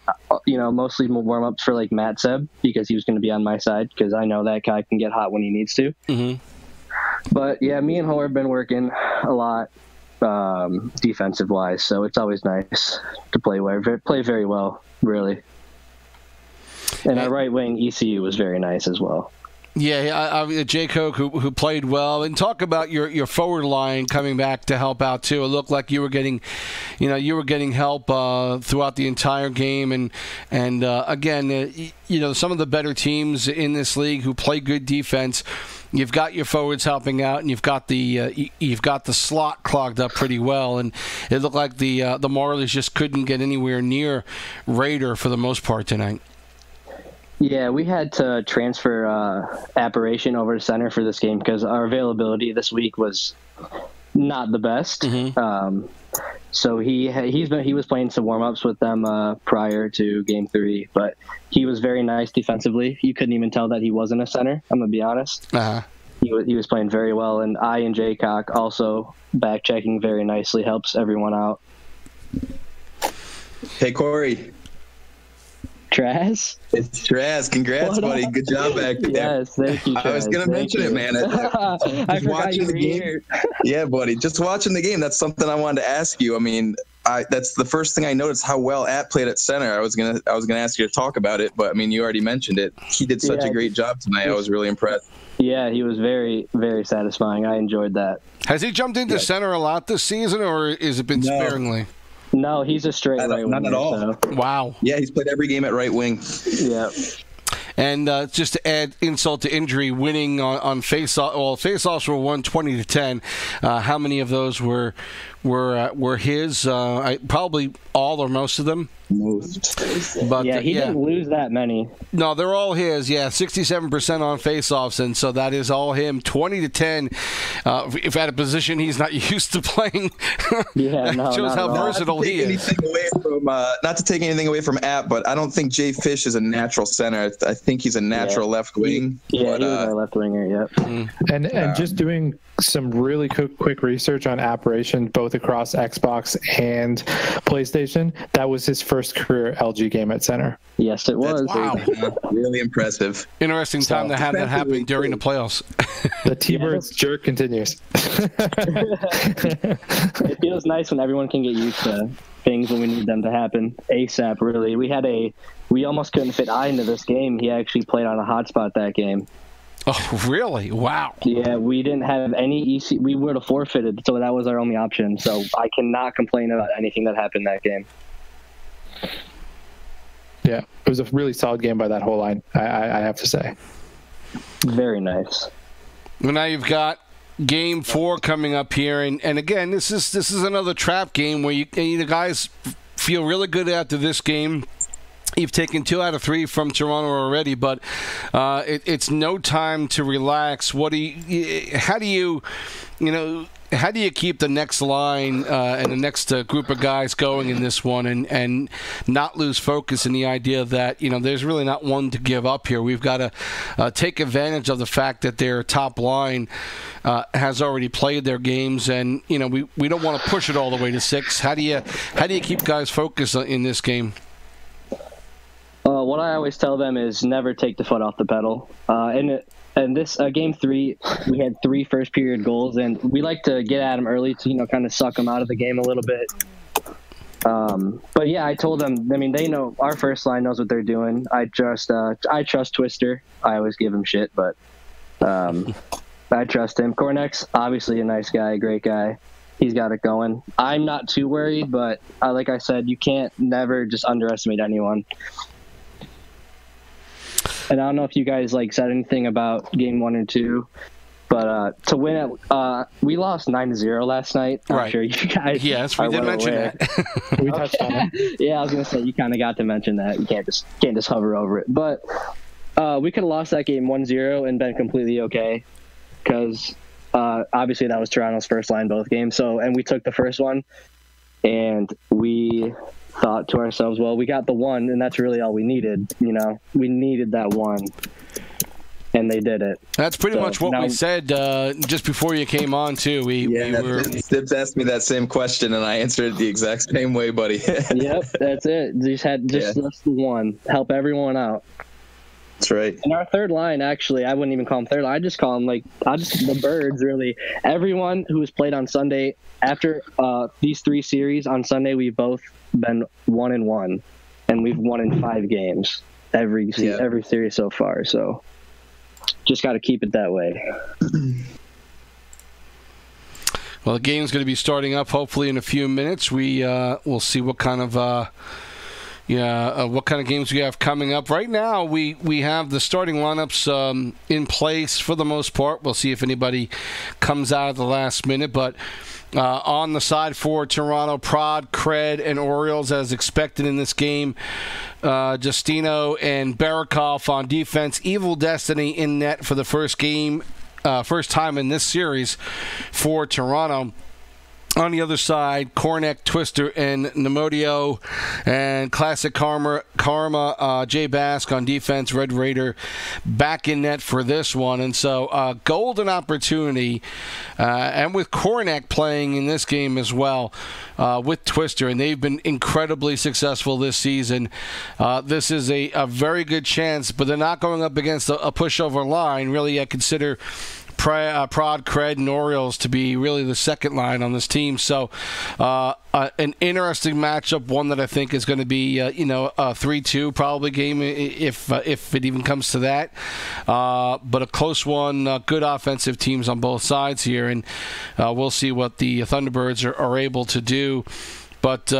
mostly warm-ups for, like, Matt Seb because he was going to be on my side because I know that guy can get hot when he needs to. Mm-hmm. But, yeah, me and Ho have been working a lot defensive-wise, so it's always nice to play very well, really. And our right wing, ECU, was very nice as well. Yeah, Jay Koch, who played well, and talk about your forward line coming back to help out too. It looked like you were getting help throughout the entire game, and again, some of the better teams in this league who play good defense. You've got your forwards helping out, and you've got the slot clogged up pretty well, and it looked like the Marlies just couldn't get anywhere near Raider for the most part tonight. Yeah, we had to transfer Apparition over to center for this game because our availability this week was not the best. Mm-hmm. So he was playing some warm-ups with them prior to Game 3, but he was very nice defensively. You couldn't even tell that he wasn't a center, I'm going to be honest. Uh-huh. He was playing very well, and I and Jaycock also back-checking very nicely helps everyone out. Hey, Corey. Traz? It's Traz. Congrats, buddy. Good job back there. Yes, thank you, Traz. I was going to mention it, man. I forgot you were here. Yeah, buddy. Just watching the game, that's something I wanted to ask you. I mean, that's the first thing I noticed, how well App played at center. I was gonna ask you to talk about it, but I mean, you already mentioned it. He did such a great job tonight. I was really impressed. Yeah, he was very, very satisfying. I enjoyed that. Has he jumped into center a lot this season, or has it been sparingly? No, he's a straight right winger. Not at all. So. Wow. Yeah, he's played every game at right wing. Yeah. And just to add insult to injury, winning on face-off. Well, face-offs were won 20-10. How many of those were his? Probably all or most of them. Most. But he didn't lose that many. No, they're all his. Yeah, 67% on face-offs, and so that is all him. 20-10. If at a position he's not used to playing, that shows how versatile he is. Not to take anything away from App, but I don't think Jay Fish is a natural center. I think he's a natural left wing. Yeah, he was our left winger. Yep. And just doing some really quick research on Apparition, both across Xbox and PlayStation. That was his first career LG game at center. Yes, it was. Wow. Really impressive. Interesting time to have that happen during the playoffs. The T-Birds jerk continues. It feels nice when everyone can get used to things when we need them to happen ASAP, really. We almost couldn't fit I into this game. He actually played on a hotspot that game. Oh, really? Wow. Yeah, we didn't have any EC. We would have forfeited, so that was our only option. So I cannot complain about anything that happened that game. Yeah, it was a really solid game by that whole line, I have to say. Very nice. Well, now you've got Game 4 coming up here, and again, this is another trap game where the guys feel really good after this game. You've taken 2 out of 3 from Toronto already, but it's no time to relax. How do you keep the next line and the next group of guys going in this one and not lose focus in the idea that, there's really not one to give up here. We've got to take advantage of the fact that their top line has already played their games, and, we don't want to push it all the way to 6. How do you keep guys focused in this game? What I always tell them is never take the foot off the pedal. And And this game 3, we had 3 first period goals, and we like to get at them early to kind of suck them out of the game a little bit. But yeah, I told them. I mean, they know our first line knows what they're doing. I trust Twister. I always give him shit, but I trust him. Kornek's obviously a nice guy, great guy. He's got it going. I'm not too worried, but like I said, you can't never just underestimate anyone. And I don't know if you guys said anything about game 1 or 2, but to win it, we lost 9-0 last night. I'm sure you guys. Yes, we did mention that. We touched on it. Yeah, I was gonna say you kind of got to mention that. You can't just hover over it. But we could have lost that game 1-0 and been completely okay, because obviously that was Toronto's first line both games. And we took the first one, and we thought to ourselves, well, we got the one, and that's really all we needed. We needed that one, and they did it. That's pretty much what we said just before you came on too. TSibs asked me that same question, and I answered it the exact same way, buddy. Yep, that's it. Just the one. Help everyone out. That's right. And our third line, actually, I wouldn't even call them third line. I just call them the birds, really. Everyone who has played on Sunday, after these 3 series on Sunday, we've both been 1-1, and we've won in 5 games every series so far. So just got to keep it that way. Well, the game's going to be starting up hopefully in a few minutes. We'll see what kind of what kind of games we have coming up. Right now, we have the starting lineups in place for the most part. We'll see if anybody comes out at the last minute, but on the side for Toronto, Prod, Cred, and Orioles as expected in this game. Justino and Barakov on defense. Evil Destiny in net for the first time in this series for Toronto. On the other side, Kornek, Twister, and Nemodio, and Classic Karma, Jay Bask on defense, Red Raider back in net for this one. And so golden opportunity, and with Kornek playing in this game as well with Twister, and they've been incredibly successful this season. This is a very good chance, but they're not going up against a pushover line. Really, I consider Prod, Cred, and Orioles to be really the second line on this team. So an interesting matchup, one that I think is going to be a 3-2 probably game if it even comes to that. But a close one, good offensive teams on both sides here, and we'll see what the Thunderbirds are able to do. But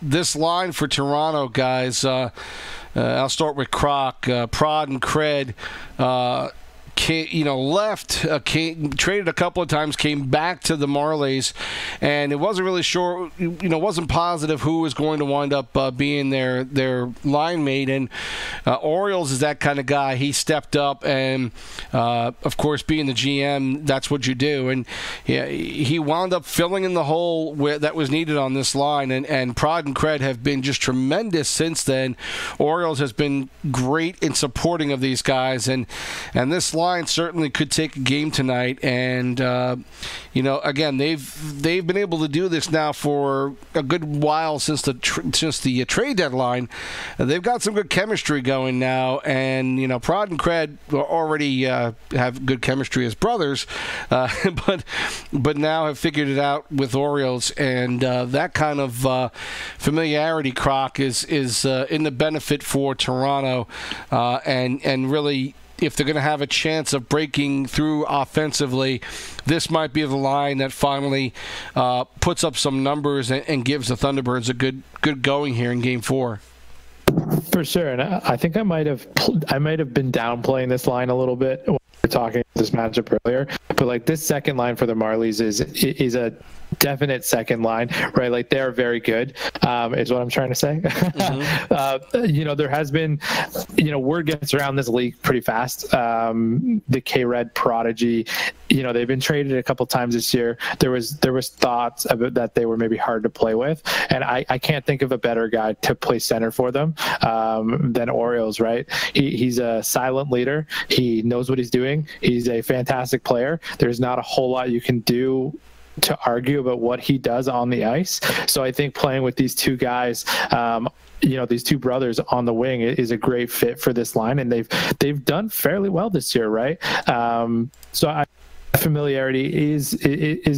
this line for Toronto, guys, I'll start with Krok, Prod, and Cred. Traded a couple of times, came back to the Marlies, and it wasn't really sure, wasn't positive who was going to wind up being their line mate. And Orioles is that kind of guy. He stepped up, and of course, being the GM, that's what you do. And he wound up filling in the hole that was needed on this line. And Prod and Cred have been just tremendous since then. Orioles has been great in supporting of these guys, and this line certainly could take a game tonight. And again, they've been able to do this now for a good while since the trade deadline. They've got some good chemistry going now, and Prod and Cred already have good chemistry as brothers, but now have figured it out with Orioles, and that kind of familiarity, Krok, is in the benefit for Toronto, and really, if they're going to have a chance of breaking through offensively, this might be the line that finally puts up some numbers and gives the Thunderbirds a good going here in Game 4. For sure, and I think I might have been downplaying this line a little bit when we were talking this matchup earlier, but this second line for the Marlies is a definite second line, right? They're very good, is what I'm trying to say. Mm-hmm. There has been, word gets around this league pretty fast. The K-Red prodigy, they've been traded a couple times this year. There was thoughts about that they were maybe hard to play with, and I can't think of a better guy to play center for them than Orioles, right? He's a silent leader. He knows what he's doing. He's a fantastic player. There's not a whole lot you can do to argue about what he does on the ice. So I think playing with these two guys, these two brothers on the wing is a great fit for this line, and they've done fairly well this year, right? Familiarity is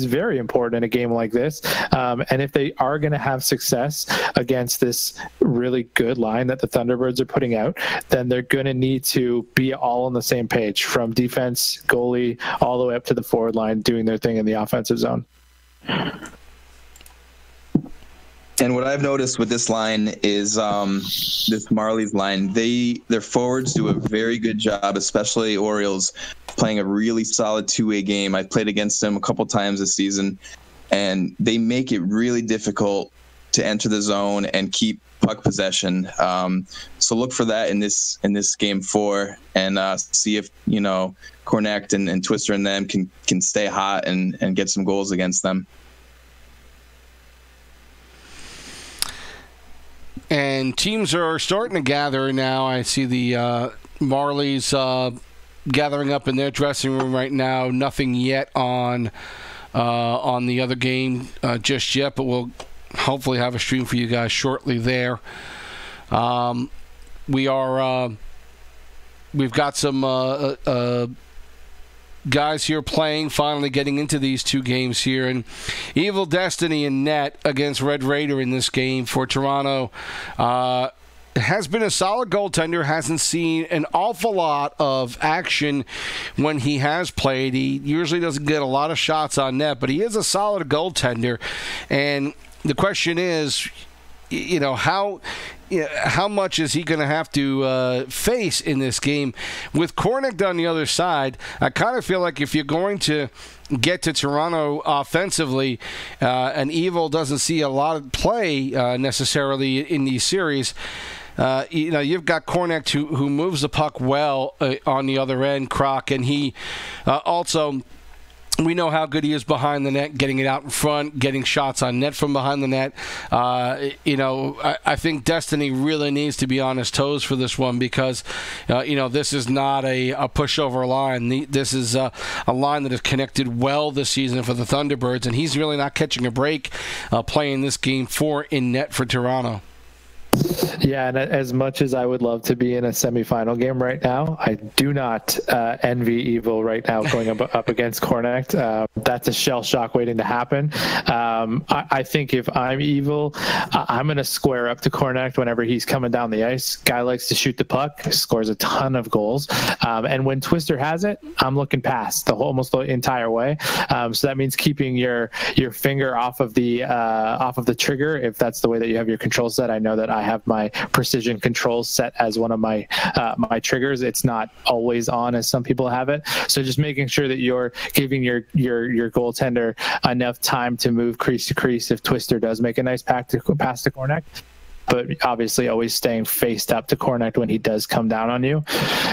very important in a game like this, and if they are going to have success against this really good line that the Thunderbirds are putting out, then they're going to need to be all on the same page, from defense, goalie, all the way up to the forward line, doing their thing in the offensive zone. And what I've noticed with this line is this Marlies line, their forwards do a very good job, especially Orioles, playing a really solid two-way game. I've played against them a couple times this season, and they make it really difficult to enter the zone and keep puck possession. So look for that in this game 4, and see if Kornekt and Twister and them can stay hot and get some goals against them. And teams are starting to gather now. I see the Marlies gathering up in their dressing room right now. Nothing yet on the other game just yet, but we'll hopefully have a stream for you guys shortly there. We've got some guys here playing, finally getting into these two games here, and Evil Destiny in net against Red Raider in this game for Toronto. Has been a solid goaltender, hasn't seen an awful lot of action when he has played. He usually doesn't get a lot of shots on net, but he is a solid goaltender. And the question is, how much is he going to have to face in this game? With Kornekt on the other side, I kind of feel like if you're going to get to Toronto offensively, and Evil doesn't see a lot of play necessarily in these series, you've got Kornekt who moves the puck well on the other end, Krok, and he also... We know how good he is behind the net, getting it out in front, getting shots on net from behind the net. I think Destiny really needs to be on his toes for this one because, this is not a pushover line. This is a line that has connected well this season for the Thunderbirds, and he's really not catching a break playing this game 4 in net for Toronto. Yeah, and as much as I would love to be in a semifinal game right now, I do not envy Evil right now going up against Kornekt. That's a shell shock waiting to happen. I think if I'm Evil, I'm going to square up to Kornekt whenever he's coming down the ice. Guy likes to shoot the puck, scores a ton of goals. And when Twister has it, I'm looking past almost the entire way. So that means keeping your finger off of the trigger, if that's the way that you have your control set. I know that I have my precision controls set as one of my triggers. It's not always on as some people have it. So just making sure that you're giving your goaltender enough time to move crease to crease if Twister does make a nice pass to Kornekt. But obviously always staying faced up to Kornekt when he does come down on you.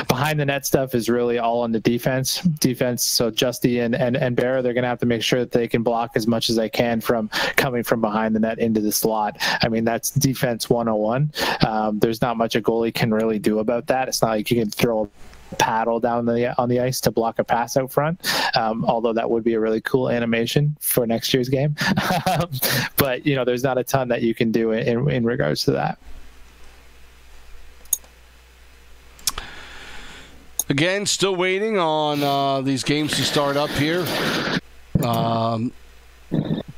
Behind the net stuff is really all on the defense. So Justy and Bear, they're going to have to make sure that they can block as much as they can from coming from behind the net into the slot. I mean, that's defense 101. There's not much a goalie can really do about that. It's not like you can throw a paddle down on the ice to block a pass out front, although that would be a really cool animation for next year's game. But there's not a ton that you can do in regards to that. Again, still waiting on these games to start up here.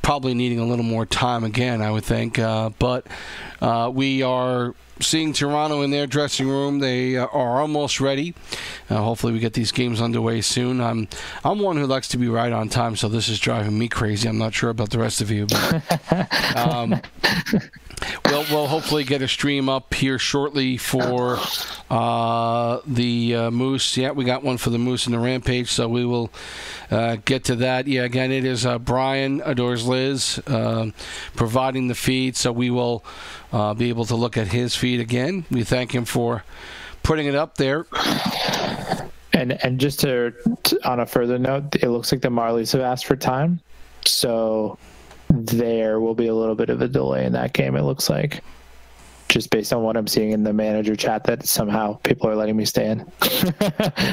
Probably needing a little more time again, I would think, but we are seeing Toronto in their dressing room. They are almost ready. Hopefully we get these games underway soon. I'm one who likes to be right on time, so this is driving me crazy. I'm not sure about the rest of you, but we'll hopefully get a stream up here shortly for the Moose. Yeah, we got one for the Moose and the Rampage, so we will get to that. Yeah, again, it is Brian Adores Liz providing the feed, so we will be able to look at his feed again. We thank him for putting it up there. And just on a further note, it looks like the Marlies have asked for time, so there will be a little bit of a delay in that game, it looks like, just based on what I'm seeing in the manager chat, that somehow people are letting me stay in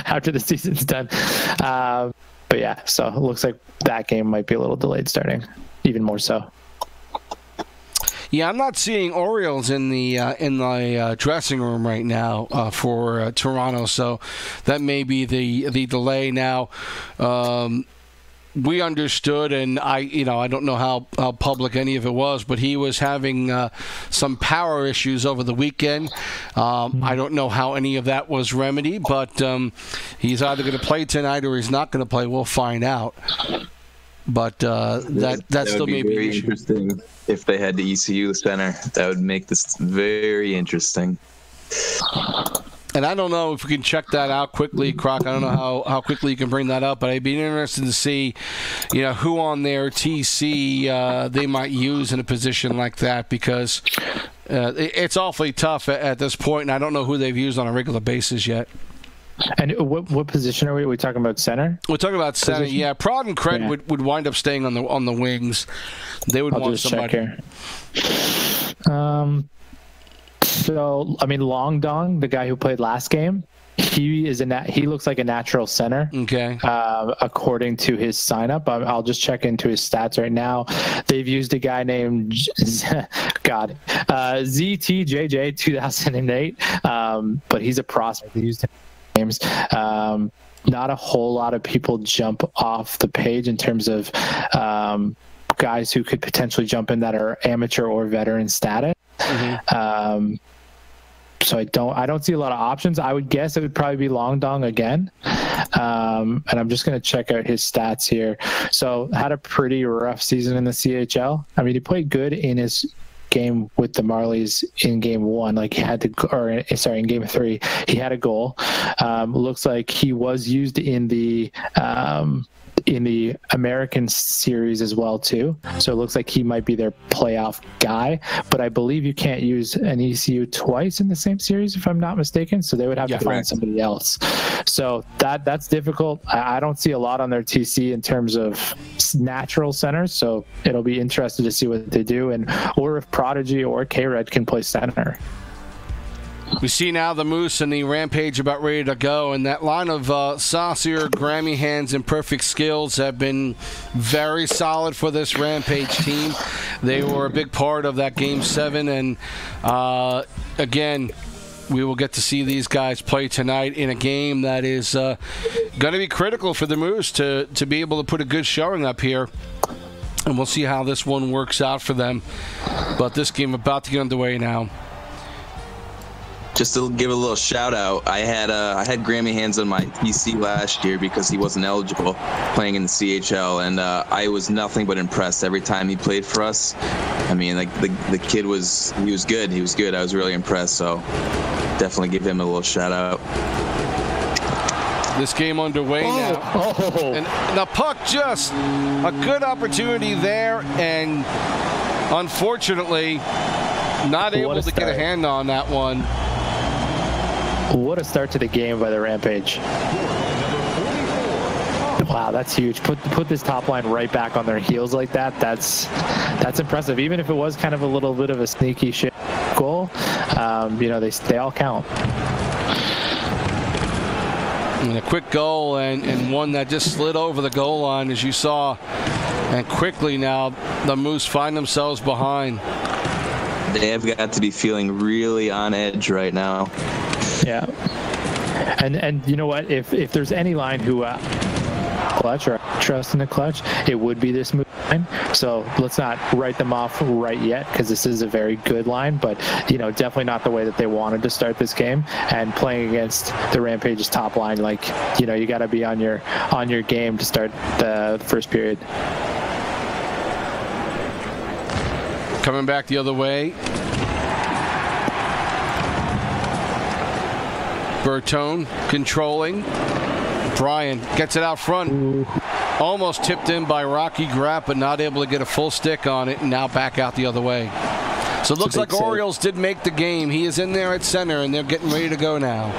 after the season's done. yeah, so it looks like that game might be a little delayed starting, even more so. Yeah, I'm not seeing Orioles in the dressing room right now for Toronto, so that may be the delay now. We understood, and I don't know how public any of it was, but he was having some power issues over the weekend. I don't know how any of that was remedied, but he's either going to play tonight or he's not going to play. We'll find out. But that still may be very interesting if they had the ECU center. That would make this very interesting. And I don't know if we can check that out quickly, Krok. I don't know how quickly you can bring that up, but I'd be interested to see, who on their TC they might use in a position like that, because it's awfully tough at this point, and I don't know who they've used on a regular basis yet. And what position are we? Are we talking about center? We're talking about center. Position? Yeah, Prod and Cred would wind up staying on the wings. They would want somebody. Check here. So I mean, Long Dong, the guy who played last game, he looks like a natural center. Okay. According to his sign-up, I'll just check into his stats right now. They've used a guy named ZTJJ 2008, but he's a prospect. They used him in games. Not a whole lot of people jump off the page in terms of guys who could potentially jump in that are amateur or veteran status. Mm-hmm. So I don't see a lot of options. I would guess it would probably be Long Dong again. And I'm just going to check out his stats here. So had a pretty rough season in the CHL. I mean, he played good in his game with the Marlies in game 1. Like in game 3, he had a goal. Looks like he was used in the American series as well too, so it looks like he might be their playoff guy, but I believe you can't use an ECU twice in the same series if I'm not mistaken, so they would have to find somebody else. So that's difficult. I don't see a lot on their TC in terms of natural centers, so it'll be interesting to see what they do, or if Prodigy or K-Red can play center. We see now the Moose and the Rampage about ready to go, and that line of Saucier, Grammy Hands, and Perfect Skills have been very solid for this Rampage team. They were a big part of that Game 7, and again, we will get to see these guys play tonight in a game that is going to be critical for the Moose to be able to put a good showing up here. And we'll see how this one works out for them. But this game about to get underway now. Just to give a little shout out, I had Grammy Hands on my TC last year because he wasn't eligible playing in the CHL, and I was nothing but impressed every time he played for us. I mean, like the kid was good. He was good. I was really impressed. So definitely give him a little shout out. This game underway now. And the puck, just a good opportunity there, and unfortunately not able to get a hand on that one. What a start to the game by the Rampage. Wow, that's huge. Put this top line right back on their heels like that. That's impressive. Even if it was kind of a little bit of a sneaky shit goal, they all count. And a quick goal and one that just slid over the goal line, as you saw. And quickly now, the Moose find themselves behind. They have got to be feeling really on edge right now. Yeah. And you know what? If there's any line who clutch or trust in the clutch, it would be this Moose line. So let's not write them off right yet, because this is a very good line, but definitely not the way that they wanted to start this game. And playing against the Rampage's top line, you got to be on your game to start the first period. Coming back the other way. Bertone controlling. Brian gets it out front. Ooh. Almost tipped in by Rocky Grapp, but not able to get a full stick on it, and now back out the other way. So it looks like Orioles did make the game. He is in there at center, and they're getting ready to go now.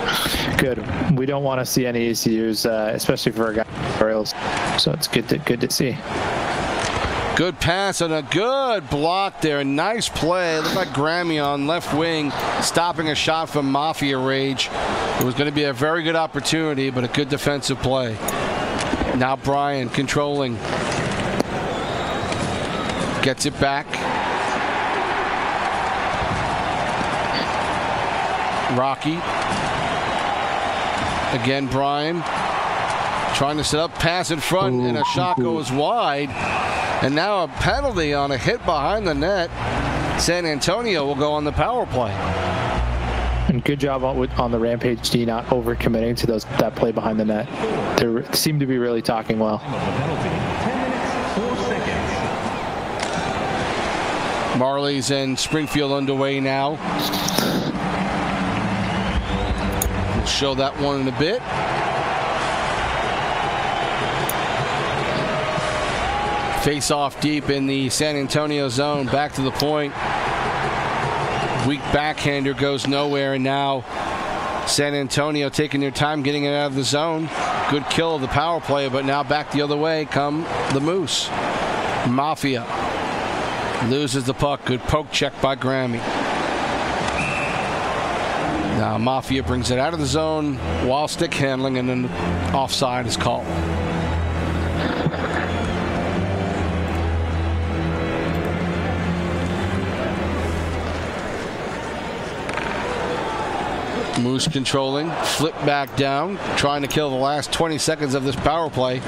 Good. We don't want to see any ECUs, especially for a guy like Orioles. So it's good to see. Good pass and a good block there. Nice play. Looked like Grammy on left wing, stopping a shot from Mafia Rage. It was going to be a very good opportunity, but a good defensive play. Now Brian controlling. Gets it back. Rocky. Again, Brian. Trying to set up, pass in front, and a shot goes wide. And now a penalty on a hit behind the net. San Antonio will go on the power play. And good job on the Rampage D not overcommitting to that play behind the net. They seem to be really talking well. 10 minutes, 4 seconds. Marlies and Springfield underway now. We'll show that one in a bit. Face off deep in the San Antonio zone. Back to the point. Weak backhander goes nowhere, and now San Antonio taking their time getting it out of the zone. Good kill of the power play, but now back the other way come the Moose. Mafia loses the puck. Good poke check by Grammy. Now Mafia brings it out of the zone while stick handling, and then offside is called. Moose controlling, flip back down, trying to kill the last 20 seconds of this power play.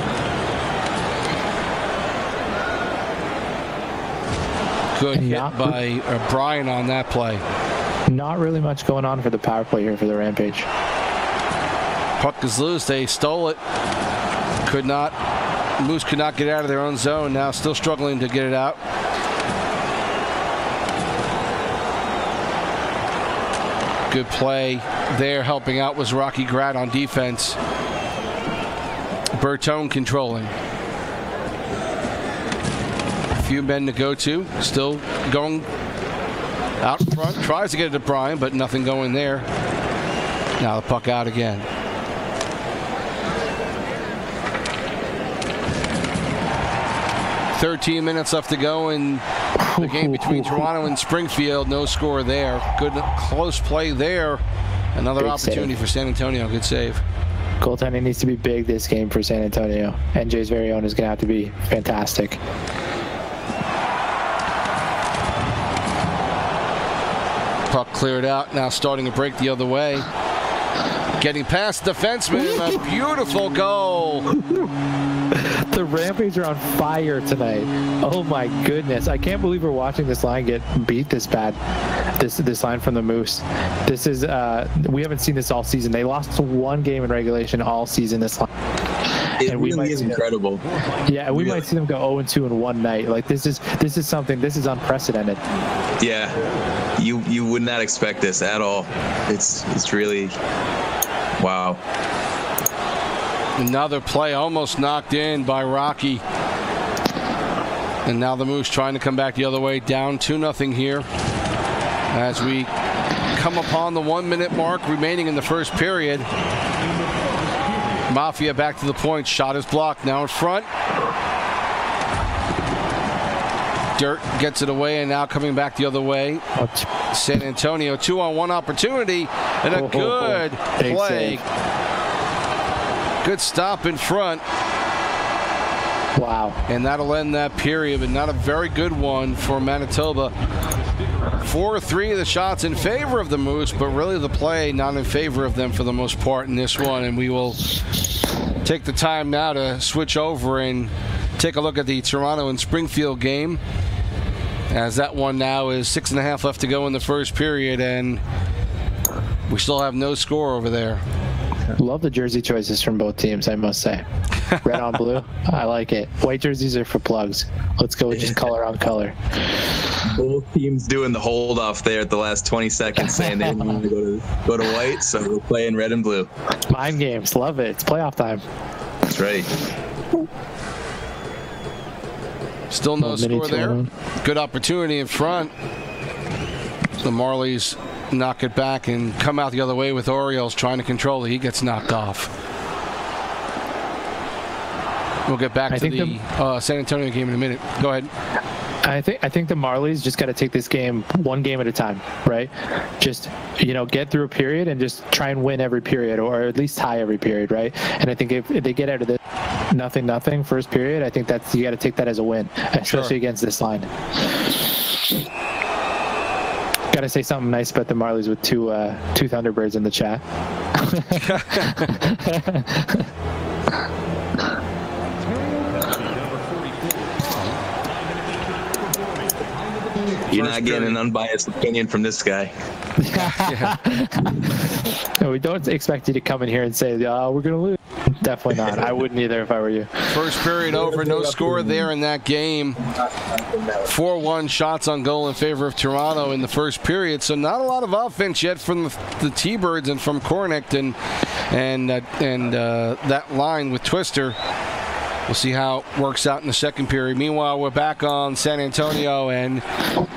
Good hit by Brian on that play. Not really much going on for the power play here for the Rampage. Puck is loose. They stole it. Moose could not get out of their own zone. Now still struggling to get it out. Good play there. Helping out was Rocky Grad on defense. Bertone controlling. A few men to go to. Still going out front. Tries to get it to Brian, but nothing going there. Now the puck out again. "13 minutes left to go in the game between Toronto and Springfield." No score there. Good close play there. Another big opportunity for San Antonio. Good save. Goaltending needs to be big this game for San Antonio. NJ's very own is going to have to be fantastic. Puck cleared out. Now starting to break the other way. Getting past the defenseman. A beautiful goal. The Rampage are on fire tonight. Oh my goodness. I can't believe we're watching this line get beat this bad. This line from the Moose. This is we haven't seen this all season. They lost one game in regulation all season this line. It really is incredible. Yeah, and we might see them go 0-2 in one night. Like this is something. This is unprecedented. Yeah. You would not expect this at all. It's really wow. Another play almost knocked in by Rocky. And now the Moose trying to come back the other way. Down 2-0 here. As we come upon the 1 minute mark remaining in the first period. Mafia back to the point. Shot is blocked. Now in front. Dirt gets it away, and now coming back the other way. San Antonio 2-on-1 opportunity, and a good play. Good stop in front. Wow. And that'll end that period, but not a very good one for Manitoba. 4-3 of the shots in favor of the Moose, but really the play not in favor of them for the most part in this one. And we will take the time now to switch over and take a look at the Toronto and Springfield game, as that one now is 6.5 left to go in the first period, and we still have no score over there. Love the jersey choices from both teams, I must say. Red on blue, I like it. White jerseys are for plugs. Let's go with just color on color. Both teams doing the hold off there at the last 20 seconds, saying they want to go to white, so we'll play in red and blue. Mind games, love it. It's playoff time. That's right. Still no score there. Good opportunity in front. The Marlies knock it back and come out the other way with Orioles trying to control it. He gets knocked off. We'll get back to the San Antonio game in a minute. Go ahead. I think the Marlies just got to take this game one game at a time, right? Just, get through a period and just try and win every period, or at least tie every period, right? And I think if they get out of this nothing first period. I think that's, you got to take that as a win, especially against this line. Got to say something nice about the Marlies with two Thunderbirds in the chat. You're not getting an unbiased opinion from this guy. No, we don't expect you to come in here and say, "Oh, we're gonna lose." Definitely not. I wouldn't either if I were you. First period over, no score there in that game. 4-1 shots on goal in favor of Toronto in the first period. So not a lot of offense yet from the T-Birds and from Kornick and that line with Twister. We'll see how it works out in the second period. Meanwhile, we're back on San Antonio and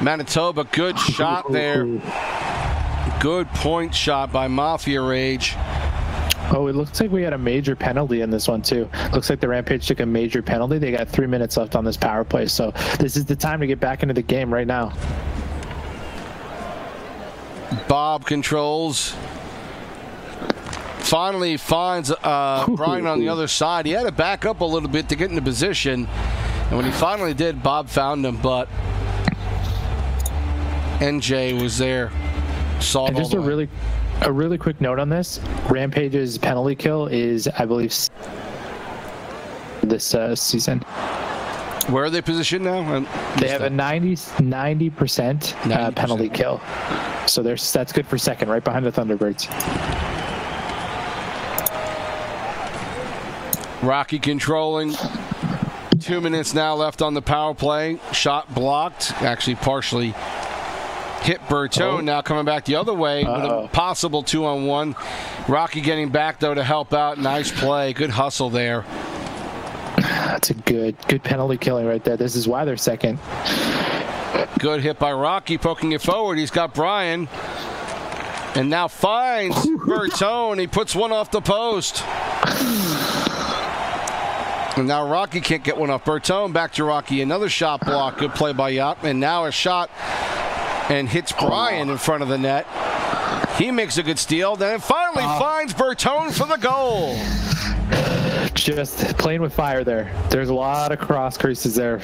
Manitoba. Good shot there. Good point shot by Mafia Rage. Oh, it looks like we had a major penalty in this one, too. Looks like the Rampage took a major penalty. They got 3 minutes left on this power play, so this is the time to get back into the game right now. Bob controls. Finally finds Brian on the other side. He had to back up a little bit to get into position. And when he finally did, Bob found him, but NJ was there. Saw and just a really quick note on this. Rampage's penalty kill is, I believe, this season. Where are they positioned now? They have a 90% penalty kill. So that's good for second, right behind the Thunderbirds. Rocky controlling. 2 minutes now left on the power play. Shot blocked. Actually, partially hit Bertone. Now coming back the other way with a possible 2-on-1. Rocky getting back, though, to help out. Nice play. Good hustle there. That's a good penalty killing right there. This is why they're second. Good hit by Rocky, poking it forward. He's got Brian. And now finds Bertone. He puts one off the post. And now Rocky can't get one off. Bertone back to Rocky. Another shot block. Good play by Yop. And now a shot and hits Brian in front of the net. He makes a good steal. Then it finally finds Bertone for the goal. Just playing with fire there. There's a lot of cross creases there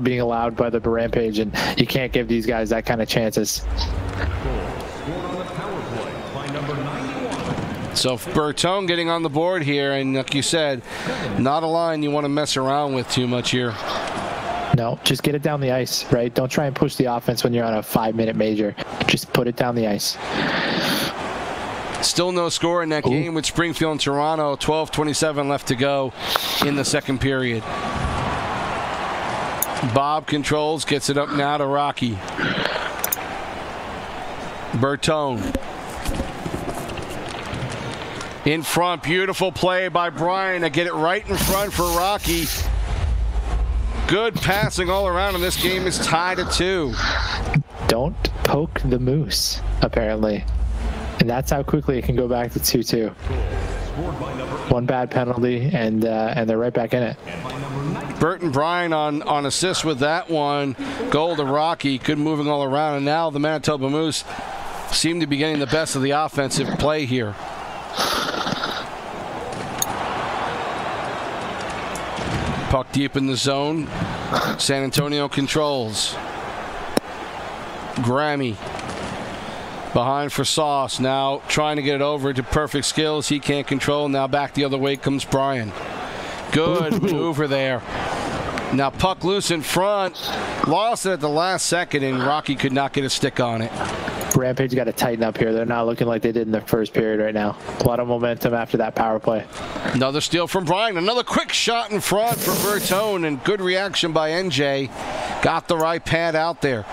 being allowed by the Rampage, and you can't give these guys that kind of chances. So Bertone getting on the board here, and like you said, not a line you want to mess around with too much here. No, just get it down the ice, right? Don't try and push the offense when you're on a 5-minute major. Just put it down the ice. Still no score in that game with Springfield and Toronto. 12:27 left to go in the second period. Bob controls, gets it up now to Rocky. Bertone. In front, beautiful play by Brian to get it right in front for Rocky. Good passing all around, and this game is tied at 2. Don't poke the moose, apparently. And that's how quickly it can go back to 2-2. One bad penalty, and they're right back in it. Bert and Brian on assist with that one. Goal to Rocky. Good moving all around, and now the Manitoba Moose seem to be getting the best of the offensive play here. Puck deep in the zone. San Antonio controls. Grammy behind for Sauce. Now trying to get it over to Perfect Skills. He can't control. Now back the other way comes Brian. Good maneuver there. Now puck loose in front. Lost it at the last second, and Rocky could not get a stick on it. Rampage got to tighten up here. They're not looking like they did in the first period right now. A lot of momentum after that power play. Another steal from Brian. Another quick shot in front for Bertone, and good reaction by NJ. Got the right pad out there.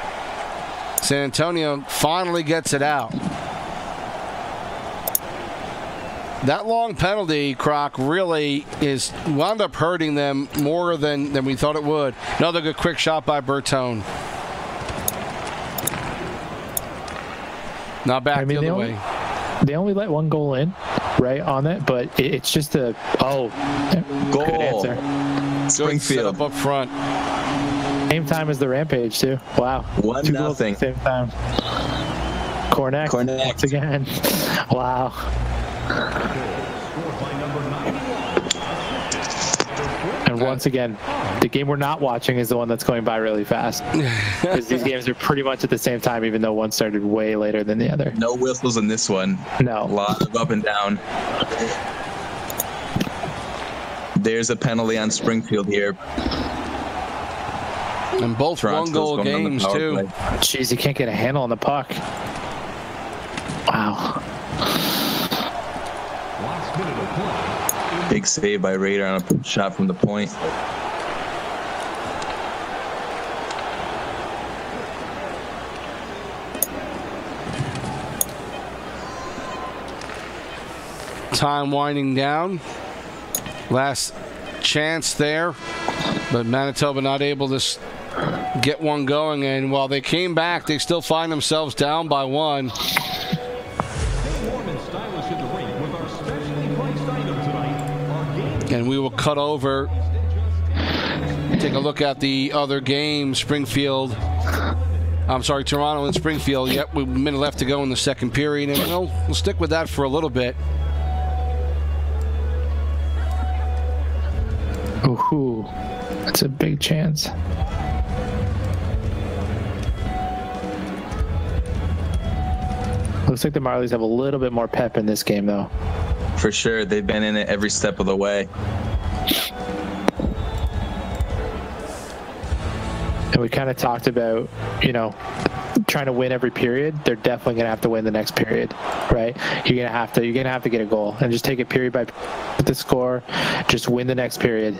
San Antonio finally gets it out. That long penalty, Krok, really wound up hurting them more than we thought it would. Another good quick shot by Bertone. Now back the other way. They only let one goal in, right, on it, but it's just a goal. Good answer. Springfield up front. Same time as the Rampage too. Wow. 1-0. 2 goals at the same time. Kornick once again. Wow. And once again, the game we're not watching is the one that's going by really fast. Because these games are pretty much at the same time, even though one started way later than the other. No whistles in this one. No. A lot of up and down. There's a penalty on Springfield here. And both one-goal games, too. Jeez, he can't get a handle on the puck. Wow. Last minute of play. Big save by Raider on a shot from the point. Time winding down. Last chance there, but Manitoba not able to get one going. And while they came back, they still find themselves down by one. And we will cut over, take a look at the other game. Toronto and Springfield. Yep, with a minute left to go in the second period, and we'll stick with that for a little bit. Ooh, that's a big chance. Looks like the Marlies have a little bit more pep in this game, though. For sure, they've been in it every step of the way. And we kind of talked about, trying to win every period. They're definitely going to have to win the next period, right? You're going to have to get a goal and just take it period by period with the score. Just win the next period.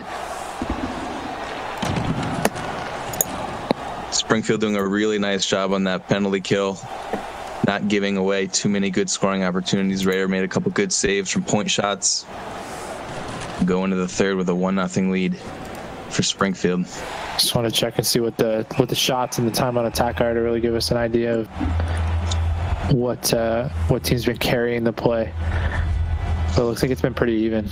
Springfield doing a really nice job on that penalty kill, not giving away too many good scoring opportunities. Raider made a couple good saves from point shots. Go into the third with a 1-0 lead for Springfield. Just want to check and see what the shots and the time on attack are to really give us an idea of what team's been carrying the play. But it looks like it's been pretty even.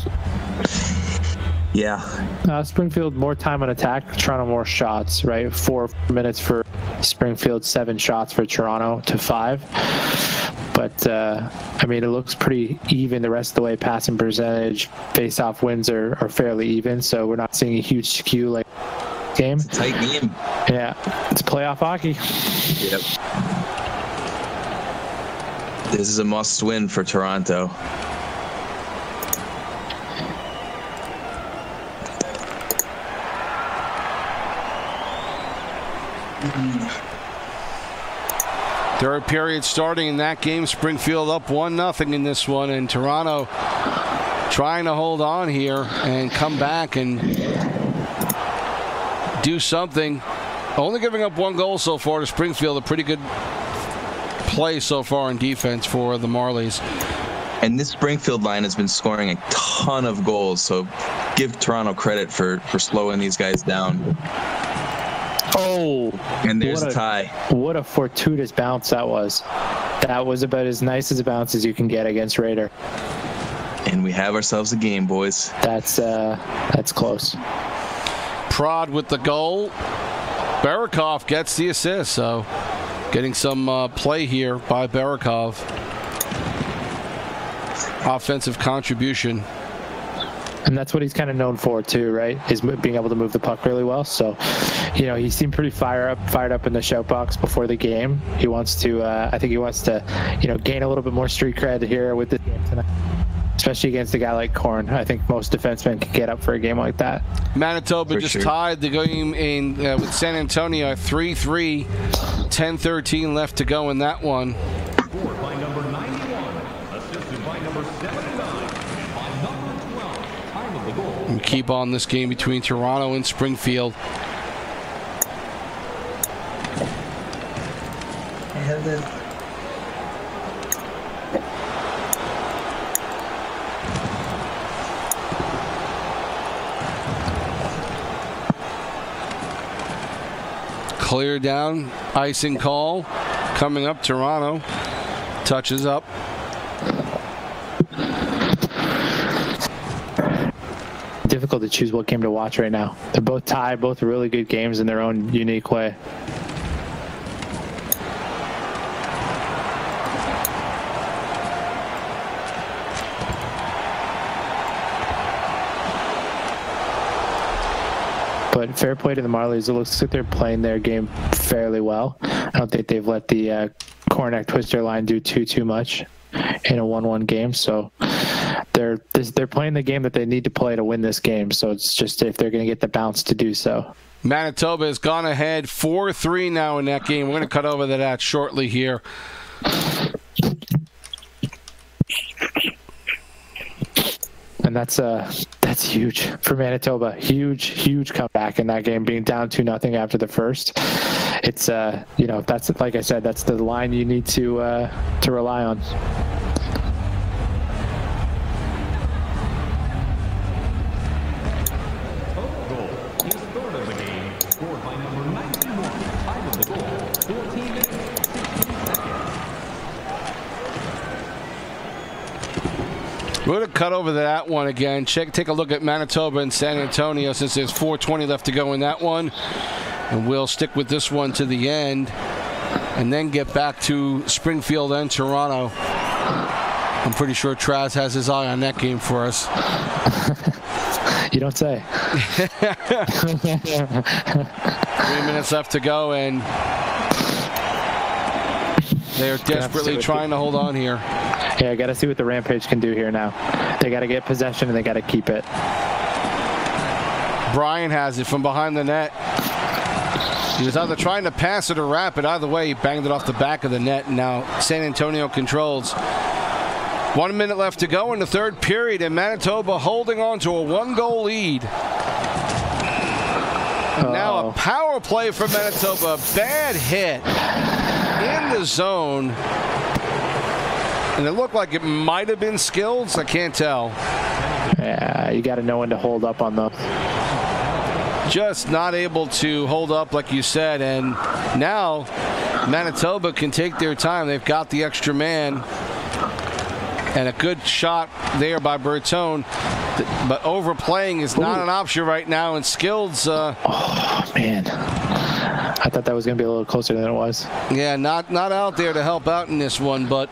Yeah. Springfield more time on attack, Toronto more shots, right? 4 minutes for Springfield, 7 shots for Toronto to 5. But it looks pretty even the rest of the way. Passing percentage, face-off wins are fairly even, so we're not seeing a huge skew like game. It's a tight game. Yeah, it's playoff hockey. Yep. This is a must-win for Toronto. Third period starting in that game. Springfield up 1-0 in this one, and Toronto trying to hold on here and come back and do something. Only giving up 1 goal so far to Springfield. A pretty good play so far in defense for the Marlies. And this Springfield line has been scoring a ton of goals, so give Toronto credit for slowing these guys down. Oh, and there's a tie. What a fortuitous bounce that was. That was about as nice as a bounce as you can get against Raider. And we have ourselves a game, boys. That's close. Prod with the goal. Barakov gets the assist, so getting some play here by Barakov. Offensive contribution. And that's what he's kind of known for too, right? Is being able to move the puck really well. So, he seemed pretty fired up in the shout box before the game. He wants to, I think he wants to, gain a little bit more street cred here with this game tonight, especially against a guy like Korn. I think most defensemen can get up for a game like that. Manitoba just tied the game in with San Antonio 3-3, 10-13 left to go in that one. Scored by number 91, assisted by number 79, by number 12. Time of the goal. We keep on this game between Toronto and Springfield. Clear down, icing call coming up. Toronto touches up. Difficult to choose what game to watch right now. They're both tied, both really good games in their own unique way. But fair play to the Marlies. It looks like they're playing their game fairly well. I don't think they've let the Kornak Twister line do too much in a 1-1 game. So they're playing the game that they need to play to win this game. So it's just if they're going to get the bounce to do so. Manitoba has gone ahead 4-3 now in that game. We're going to cut over to that shortly here. And that's huge for Manitoba. Huge comeback in that game, being down 2-0 after the first. It's that's, like I said, that's the line you need to rely on. We're going to cut over to that one again. Take a look at Manitoba and San Antonio since there's 4:20 left to go in that one. And we'll stick with this one to the end and then get back to Springfield and Toronto. I'm pretty sure Traz has his eye on that game for us. You don't say. 3 minutes left to go, and they're desperately trying to hold on here. Yeah, I got to see what the Rampage can do here now. They got to get possession and they got to keep it. Brian has it from behind the net. He was either trying to pass it or wrap it. Either way, he banged it off the back of the net. And now San Antonio controls. 1 minute left to go in the third period, and Manitoba holding on to a 1-goal lead. Now a power play for Manitoba. Bad hit in the zone. And it looked like it might have been skills. I can't tell. Yeah, you got to know when to hold up on those. Just not able to hold up, like you said. And now Manitoba can take their time. They've got the extra man. And a good shot there by Bertone. But overplaying is not an option right now. And Skills... oh, man. I thought that was going to be a little closer than it was. Yeah, not out there to help out in this one, but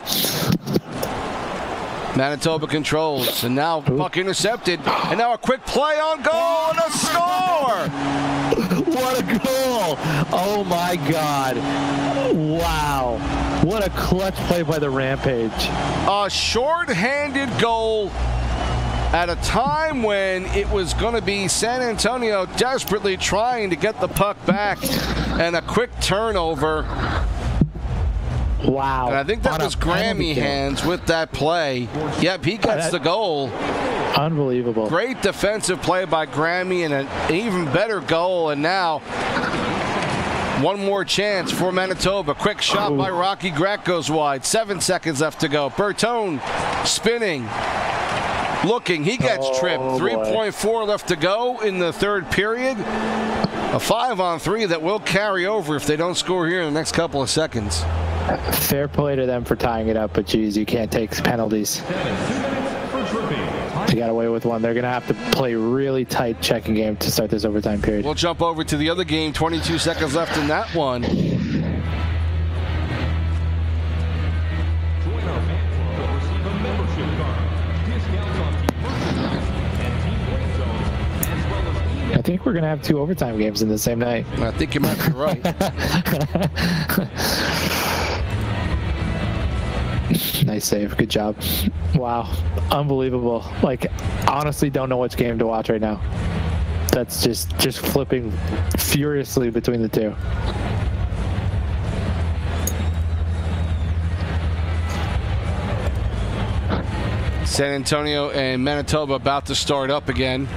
Manitoba controls. And now puck intercepted. And now a quick play on goal and a score! What a goal! Oh, my God. Wow. What a clutch play by the Rampage. A short-handed goal at a time when it was going to be San Antonio desperately trying to get the puck back, and a quick turnover. Wow. And I think that was Grammy hands with that play. Yep, he gets the goal. Unbelievable. Great defensive play by Grammy and an even better goal. And now one more chance for Manitoba. Quick shot by Rocky Grat goes wide. 7 seconds left to go. Bertone spinning. Looking, he gets tripped. 3.4 left to go in the third period. A 5-on-3 that will carry over if they don't score here in the next couple of seconds. Fair play to them for tying it up, but geez, you can't take penalties. They got away with one. They're going to have to play really tight checking game to start this overtime period. We'll jump over to the other game. 22 seconds left in that one. I think we're going to have 2 overtime games in the same night. I think you might be right. Nice save. Good job. Wow. Unbelievable. Like, honestly don't know which game to watch right now. That's just flipping furiously between the two. San Antonio and Manitoba about to start up again.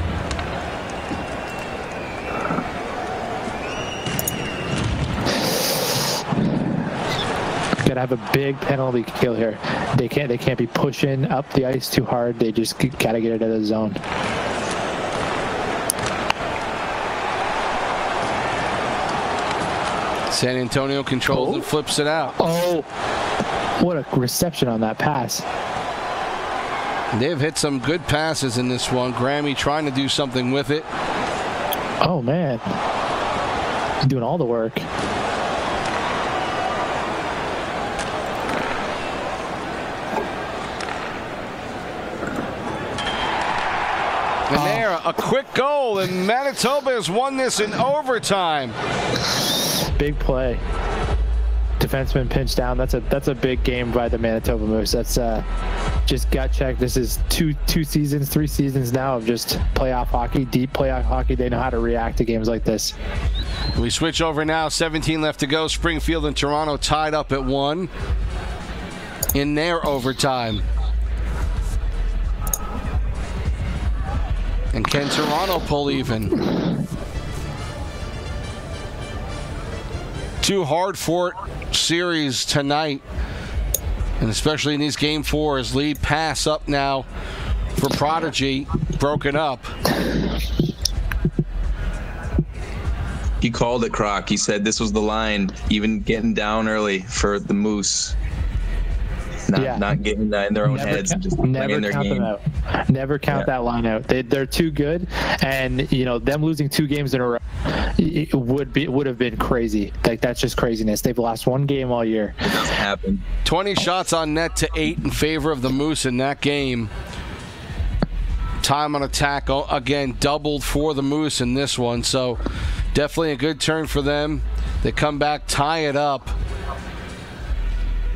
Gotta have a big penalty kill here. They can't be pushing up the ice too hard. They just gotta get it out of the zone. San Antonio controls and flips it out. Oh, what a reception on that pass. They've hit some good passes in this one. Grammy trying to do something with it. Oh, man. Doing all the work. And there, a quick goal, and Manitoba has won this in overtime. Big play. Defenseman pinched down. That's a big game by the Manitoba Moose. That's just gut check. This is three seasons now of just playoff hockey, deep playoff hockey. They know how to react to games like this. We switch over now. 17 left to go. Springfield and Toronto tied up at 1 in their overtime. And can Toronto pull even? Too hard-fought series tonight, and especially in these Game 4s. Lead pass up now for Prodigy, broken up. He called it, Krok. He said this was the line, even getting down early for the Moose. Not getting that in their own heads and just playing their game. Them out. Never count that line out. They're too good, and them losing 2 games in a row would have been crazy. Like, that's just craziness. They've lost 1 game all year. It doesn't happen. 20 shots on net to 8 in favor of the Moose in that game. Time on attack again doubled for the Moose in this one, so definitely a good turn for them. They come back, tie it up.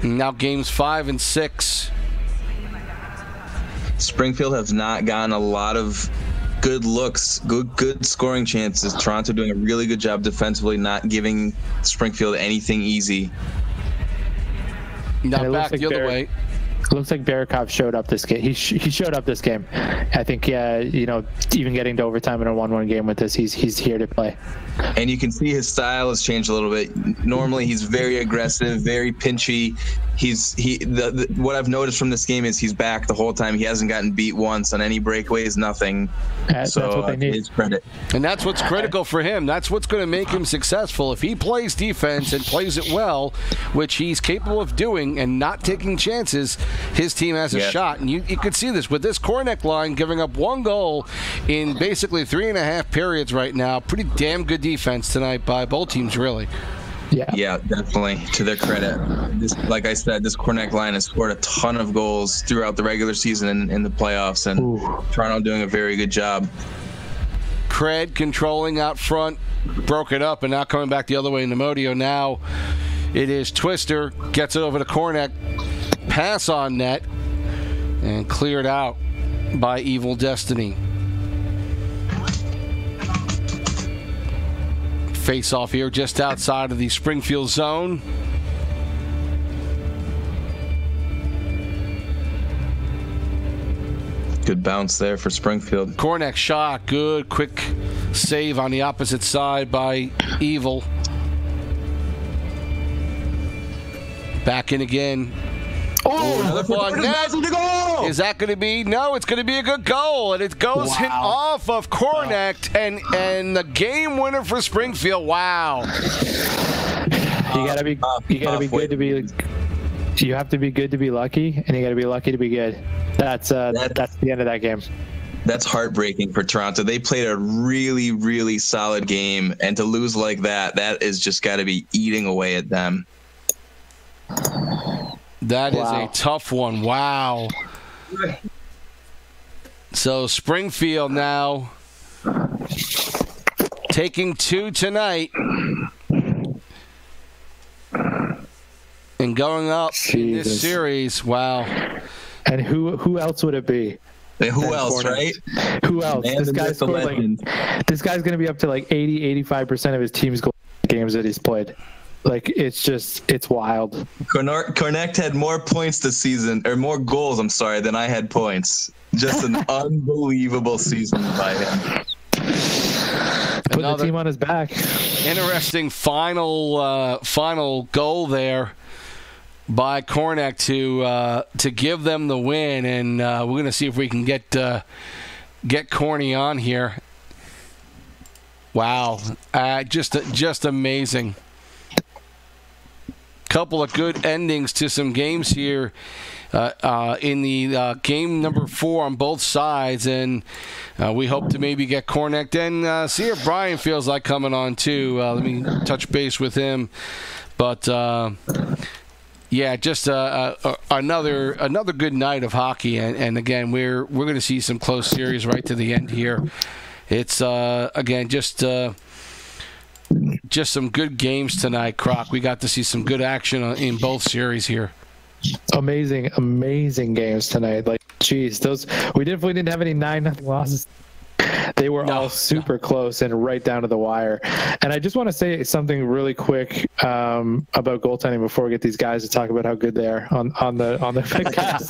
Now games 5 and 6. Springfield has not gotten a lot of good looks, good scoring chances. Toronto doing a really good job defensively, not giving Springfield anything easy. Now back the other way. It looks like Barakov showed up this game. He showed up this game. I think, even getting to overtime in a 1-1 game with this, he's here to play. And you can see his style has changed a little bit. Normally, he's very aggressive, very pinchy. What I've noticed from this game is he's back the whole time. He hasn't gotten beat once on any breakaways, nothing. That's what they need. His credit. And that's what's critical for him. That's what's going to make him successful. If he plays defense and plays it well, which he's capable of doing, and not taking chances, his team has a shot. And you could see this with this Kornek line giving up 1 goal in basically 3.5 periods right now. Pretty damn good defense tonight by both teams, really. Yeah, definitely. To their credit, like I said, this Kornek line has scored a ton of goals throughout the regular season and in the playoffs, and Toronto doing a very good job. Cred controlling out front, broke it up, and now coming back the other way in Nemodio. Now it is Twister, gets it over to Kornek, pass on net, and cleared out by Evil Destiny. Face off here just outside of the Springfield zone. Good bounce there for Springfield. Kornek shot, good quick save on the opposite side by Evil. Back in again. Oh, another one. Is that going to be? No, it's going to be a good goal, and it goes hit off of Kornek, and the game winner for Springfield. Wow! You gotta be good to be. You have to be good to be lucky, and you got to be lucky to be good. That's the end of that game. That's heartbreaking for Toronto. They played a really, really solid game, and to lose like that is just got to be eating away at them. That is a tough one. Wow. So Springfield now taking 2 tonight and going up in this series. Wow. And who else would it be? Who else, right? Who else? This guy's going to be up to like 80-85% of his team's games that he's played. Like, it's wild. Kornek had more points this season, or more goals, than I had points. Just an unbelievable season by him. Put the team on his back. Interesting final goal there by Kornek to give them the win, and we're going to see if we can get Corny on here. Wow, just amazing. Couple of good endings to some games here in the game number 4 on both sides, and we hope to maybe get Kornek and see if Brian feels like coming on too. Let me touch base with him, but Yeah, just another good night of hockey, and again, we're going to see some close series right to the end here. It's again just some good games tonight, Krok. We got to see some good action in both series here. Amazing games tonight. Like, geez, we definitely didn't have any 9-0 losses. They were all super close and right down to the wire. And I just want to say something really quick about goaltending before we get these guys to talk about how good they are on the podcast.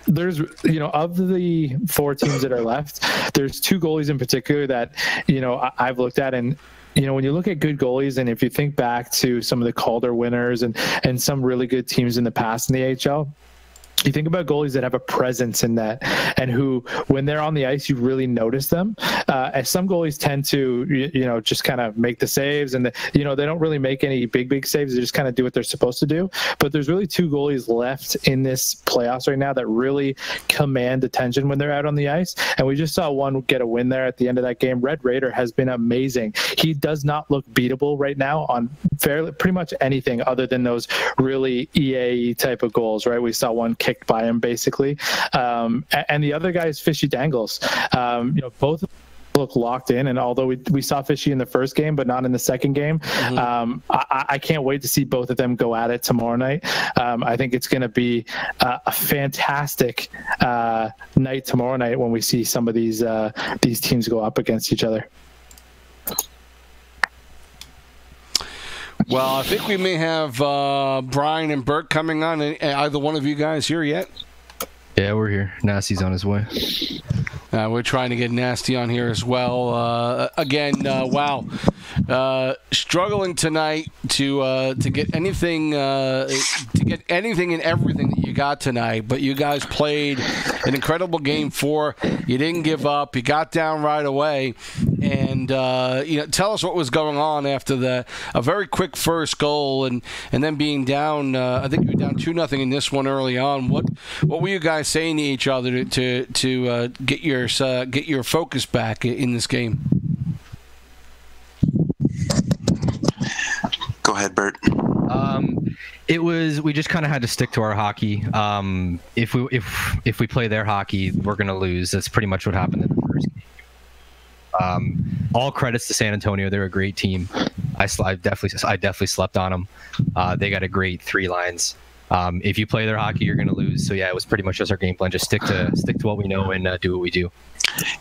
There's, of the 4 teams that are left, there's 2 goalies in particular that, I've looked at, and when you look at good goalies, and if you think back to some of the Calder winners and some really good teams in the past in the AHL, you think about goalies that have a presence in net and who, when they're on the ice, you really notice them. As some goalies tend to, just kind of make the saves, and they don't really make any big saves. They just kind of do what they're supposed to do. But there's really 2 goalies left in this playoffs right now that really command attention when they're out on the ice. And we just saw one get a win there at the end of that game. Red Raider has been amazing. He does not look beatable right now on pretty much anything other than those really EA type of goals, right? We saw one kicked by him basically. And the other guy is Fishy Dangles. Both look locked in, and although we saw Fishy in the first game but not in the second game, I can't wait to see both of them go at it tomorrow night. I think it's going to be a fantastic night tomorrow night when we see some of these teams go up against each other. Well, I think we may have Brian and Bert coming on. Either one of you guys here yet? Yeah, we're here. Nasty's on his way. We're trying to get Nasty on here as well. Again, wow. Struggling tonight to get anything and everything that you got tonight. But you guys played an incredible game 4. You didn't give up. You got down right away. And tell us what was going on after a very quick first goal and then being down. I think you were down 2-0 in this one early on. What were you guys saying to each other to get your focus back in this game? Go ahead, Bert. We just kind of had to stick to our hockey. If we play their hockey, we're going to lose. That's pretty much what happened in the first game. All credits to San Antonio. They're a great team. I definitely slept on them. They got a great 3 lines. If you play their hockey, you're going to lose. So yeah, it was pretty much just our game plan. Just stick to what we know and do what we do.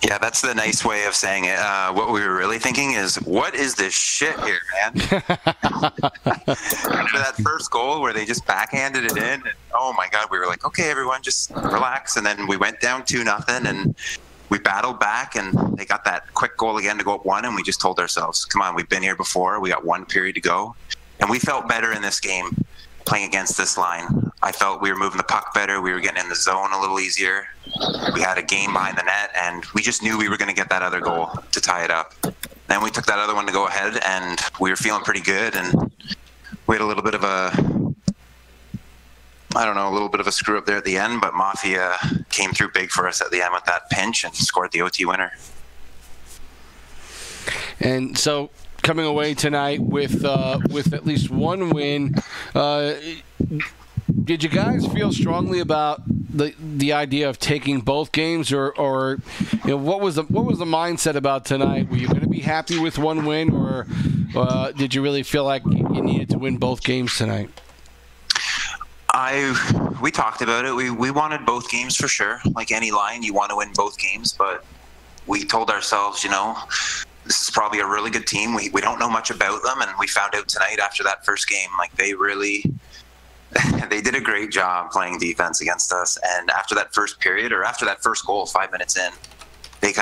Yeah, that's the nice way of saying it. What we were really thinking is, what is this shit here, man? After that first goal where they just backhanded it in, and oh my God, we were like, okay, everyone, just relax. And then we went down 2-0, and we battled back, and they got that quick goal again to go up 1, and we just told ourselves, come on, we've been here before. We got 1 period to go. And we felt better in this game playing against this line. I felt we were moving the puck better. We were getting in the zone a little easier. We had a game behind the net, and we just knew we were going to get that other goal to tie it up. Then we took that other one to go ahead, and we were feeling pretty good, and we had a little bit of a screw up there at the end, but Mafia came through big for us at the end with that pinch and scored the OT winner. And so coming away tonight with at least 1 win, did you guys feel strongly about the idea of taking both games, or what was the mindset about tonight? Were you going to be happy with 1 win, or did you really feel like you needed to win both games tonight? We talked about it. We wanted both games for sure. Like any line, you want to win both games, but we told ourselves, this is probably a really good team. We don't know much about them, and we found out tonight after that first game, like they did a great job playing defense against us. And after that first period, or after that first goal, 5 minutes in, they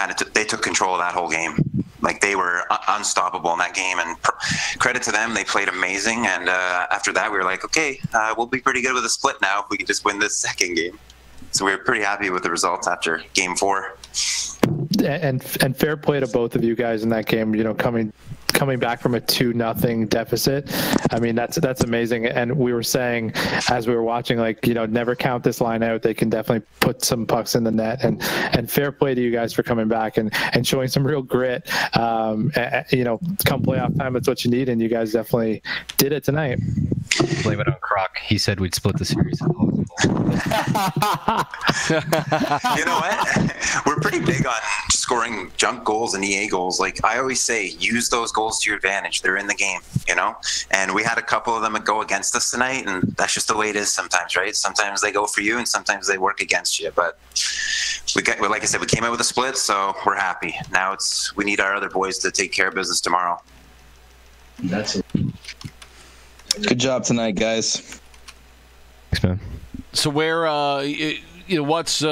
took control of that whole game. Like they were unstoppable in that game, and credit to them, they played amazing. And after that, we were like, okay, we'll be pretty good with a split now if we can just win this second game. So we were pretty happy with the results after game 4. And fair play to both of you guys in that game. Coming back from a 2-0 deficit. I mean, that's amazing. And we were saying as we were watching, never count this line out. They can definitely put some pucks in the net. And fair play to you guys for coming back and showing some real grit. Come playoff time, that's what you need, and you guys definitely did it tonight. blame it on Krok. He said we'd split the series. You know what? We're pretty big on scoring junk goals and EA goals. Like I always say, use those goals to your advantage. They're in the game, you know? And we had a couple of them that go against us tonight, and that's just the way it is sometimes, right? Sometimes they go for you and sometimes they work against you. But like I said, we came out with a split, so we're happy. Now we need our other boys to take care of business tomorrow. Good job tonight, guys. Thanks, man. So where, what's,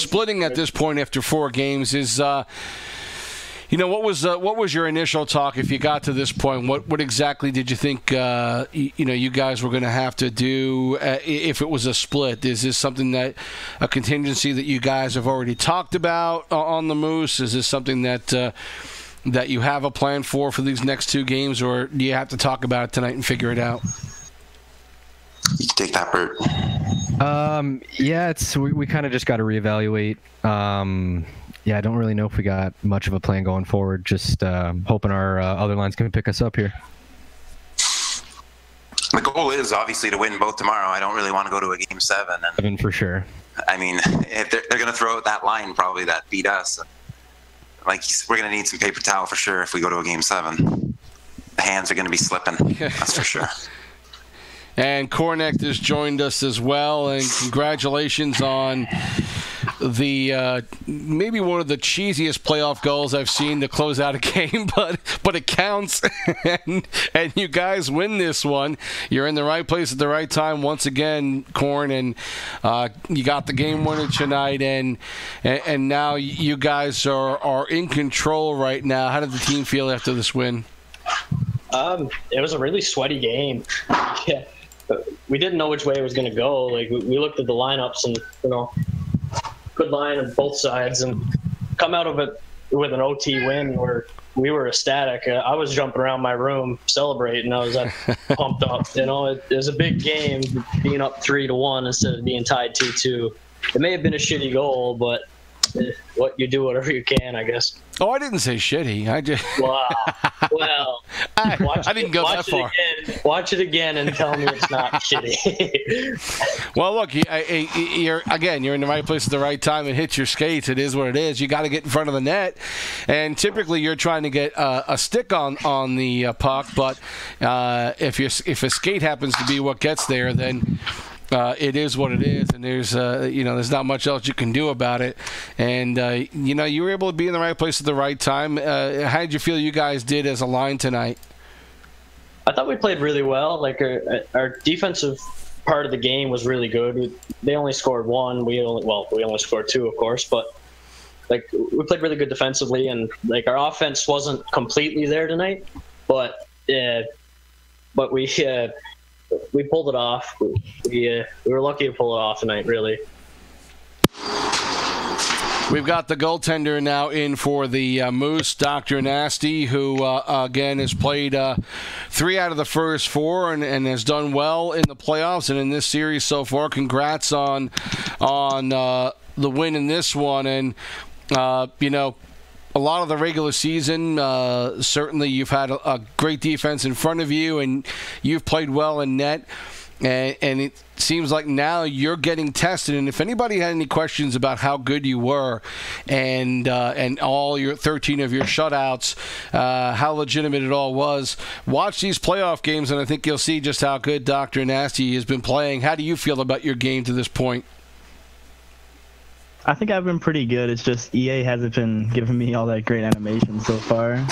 splitting at this point after 4 games is, what was your initial talk if you got to this point? What exactly did you think, you guys were going to have to do if it was a split? Is this something a contingency that you guys have already talked about on the Moose? Is this something that you have a plan for these next 2 games, or do you have to talk about it tonight and figure it out? You can take that, Bert. We kind of just got to reevaluate. I don't really know if we got much of a plan going forward. Just hoping our other lines can pick us up here. The goal is obviously to win both tomorrow. I don't really want to go to a game 7. And for sure. I mean, if they're going to throw out that line probably that beat us. Like, we're going to need some paper towel for sure if we go to a game 7. The hands are going to be slipping. That's for sure. And Kornecht has joined us as well, and congratulations on the maybe one of the cheesiest playoff goals I've seen to close out a game, but it counts. and you guys win this one. You're in the right place at the right time once again, Korn, and you got the game winner tonight, and now you guys are in control right now. How did the team feel after this win? It was a really sweaty game. Yeah. We didn't know which way it was going to go. Like we looked at the lineups and, good line on both sides, and come out of it with an OT win where we were ecstatic. I was jumping around my room celebrating. I was pumped up. It was a big game, being up 3-1 instead of being tied 2-2. It may have been a shitty goal, but you do whatever you can, I guess. Oh, I didn't say shitty. I just wow. Well, I didn't go that far. Watch it again and tell me it's not shitty. Well, look, you're in the right place at the right time and hit your skates. It is what it is. You got to get in front of the net, and typically you're trying to get a stick on the puck. But if a skate happens to be what gets there, then it is what it is, and there's not much else you can do about it. And you were able to be in the right place at the right time. How did you feel you guys did as a line tonight? I thought we played really well. Like our defensive part of the game was really good. They only scored 1. We only scored 2, of course, but like we played really good defensively, and like our offense wasn't completely there tonight, but we pulled it off. We were lucky to pull it off tonight, really. We've got the goaltender now in for the Moose, Dr. Nasty, who, again, has played 3 out of the first 4 and has done well in the playoffs and in this series so far. Congrats on the win in this one. And, a lot of the regular season, certainly you've had a great defense in front of you, and you've played well in net. And it seems like now you're getting tested. And if anybody had any questions about how good you were and all your 13 of your shutouts, how legitimate it all was, watch these playoff games, and I think you'll see just how good Dr. Nasty has been playing. How do you feel about your game to this point? I think I've been pretty good. It's just EA hasn't been giving me all that great animation so far.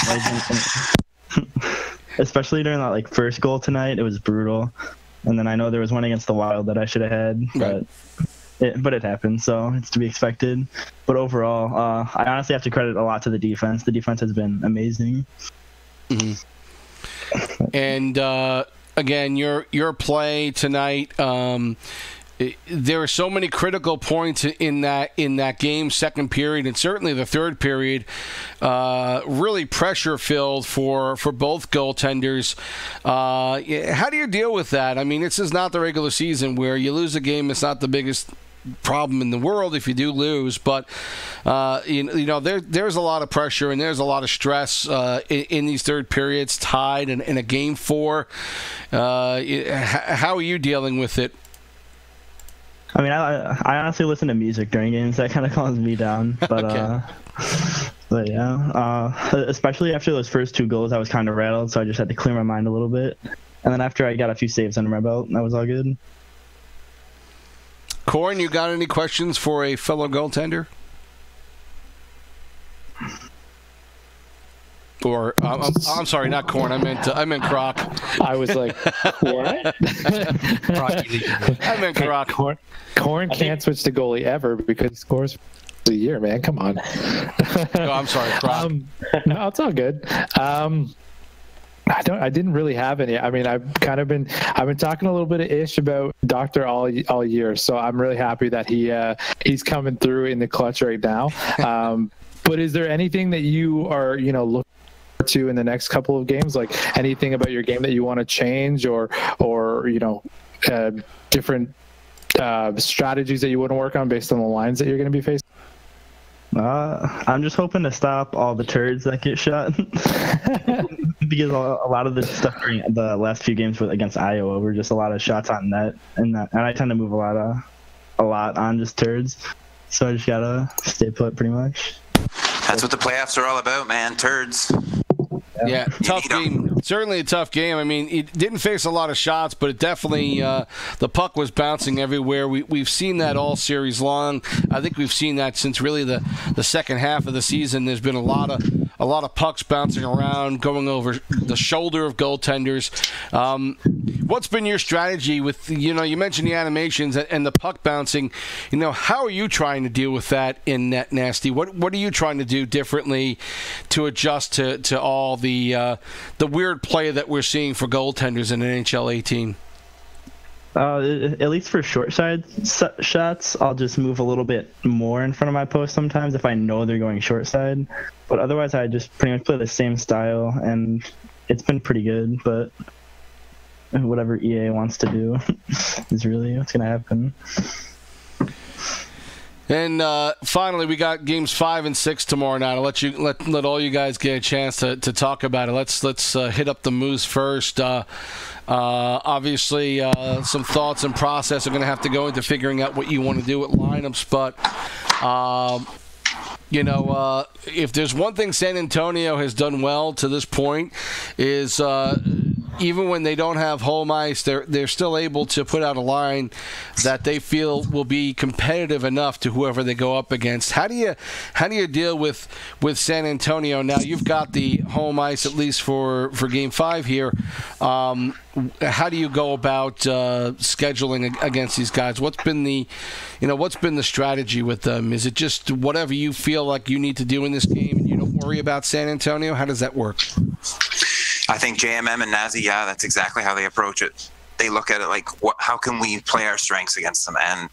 Especially during that first goal tonight, it was brutal. And then I know there was one against the Wild that I should have had, but it happened, so it's to be expected. But overall, I honestly have to credit a lot to the defense. The defense has been amazing. Mm-hmm. And again, your play tonight. There are so many critical points in that game, second period, and certainly the third period, really pressure-filled for both goaltenders. How do you deal with that? I mean, this is not the regular season where you lose a game. It's not the biggest problem in the world if you do lose. But there's a lot of pressure and there's a lot of stress in these third periods, tied in a game 4. How are you dealing with it? I mean, I honestly listen to music during games. That kind of calms me down. But Okay. but yeah, especially after those first 2 goals, I was kind of rattled, so I just had to clear my mind a little bit. And then after I got a few saves under my belt, that was all good. Corin, you got any questions for a fellow goaltender? Or I'm sorry, not Corin. I meant Krok. I was like, what? I meant Krok. Corin can't switch to goalie ever because he scores a year, man. Come on. Oh, I'm sorry, Krok. No, it's all good. I didn't really have any. I mean, I've been talking a little bit of ish about Doctor all year, so I'm really happy that he's coming through in the clutch right now. But is there anything that you are looking to in the next couple of games, like anything about your game that you want to change, or different strategies that you want to work on based on the lines that you're going to be facing? I'm just hoping to stop all the turds that get shot. Because a lot of the stuff during the last few games against Iowa were just a lot of shots on net, and I tend to move a lot on just turds. So I just gotta stay put, pretty much. That's what the playoffs are all about, man. Turds. Yeah, tough game. Certainly a tough game. I mean, it didn't face a lot of shots, but it definitely the puck was bouncing everywhere. We've seen that all series long. I think we've seen that since really the second half of the season. There's been a lot of pucks bouncing around, going over the shoulder of goaltenders. What's been your strategy with, you mentioned the animations and the puck bouncing. How are you trying to deal with that in Net Nasty? What are you trying to do differently to adjust to all the weird play that we're seeing for goaltenders in NHL 18? At least for short side shots, I'll just move a little bit more in front of my post sometimes if I know they're going short side. But otherwise, I just pretty much play the same style, and it's been pretty good. But whatever EA wants to do is really what's going to happen. And finally, we got games 5 and 6 tomorrow night. I'll let all you guys get a chance to talk about it. Let's hit up the Moose first. Obviously, some thoughts and process are going to have to go into figuring out what you want to do with lineups. But if there's one thing San Antonio has done well to this point is even when they don't have home ice, they're still able to put out a line that they feel will be competitive enough to whoever they go up against. How do you deal with San Antonio now? You've got the home ice at least for Game 5 here. How do you go about scheduling against these guys? What's been the strategy with them? Is it just whatever you feel like you need to do in this game and you don't worry about San Antonio? How does that work? I think JMM and Nazi, that's exactly how they approach it. They look at it like, how can we play our strengths against them? And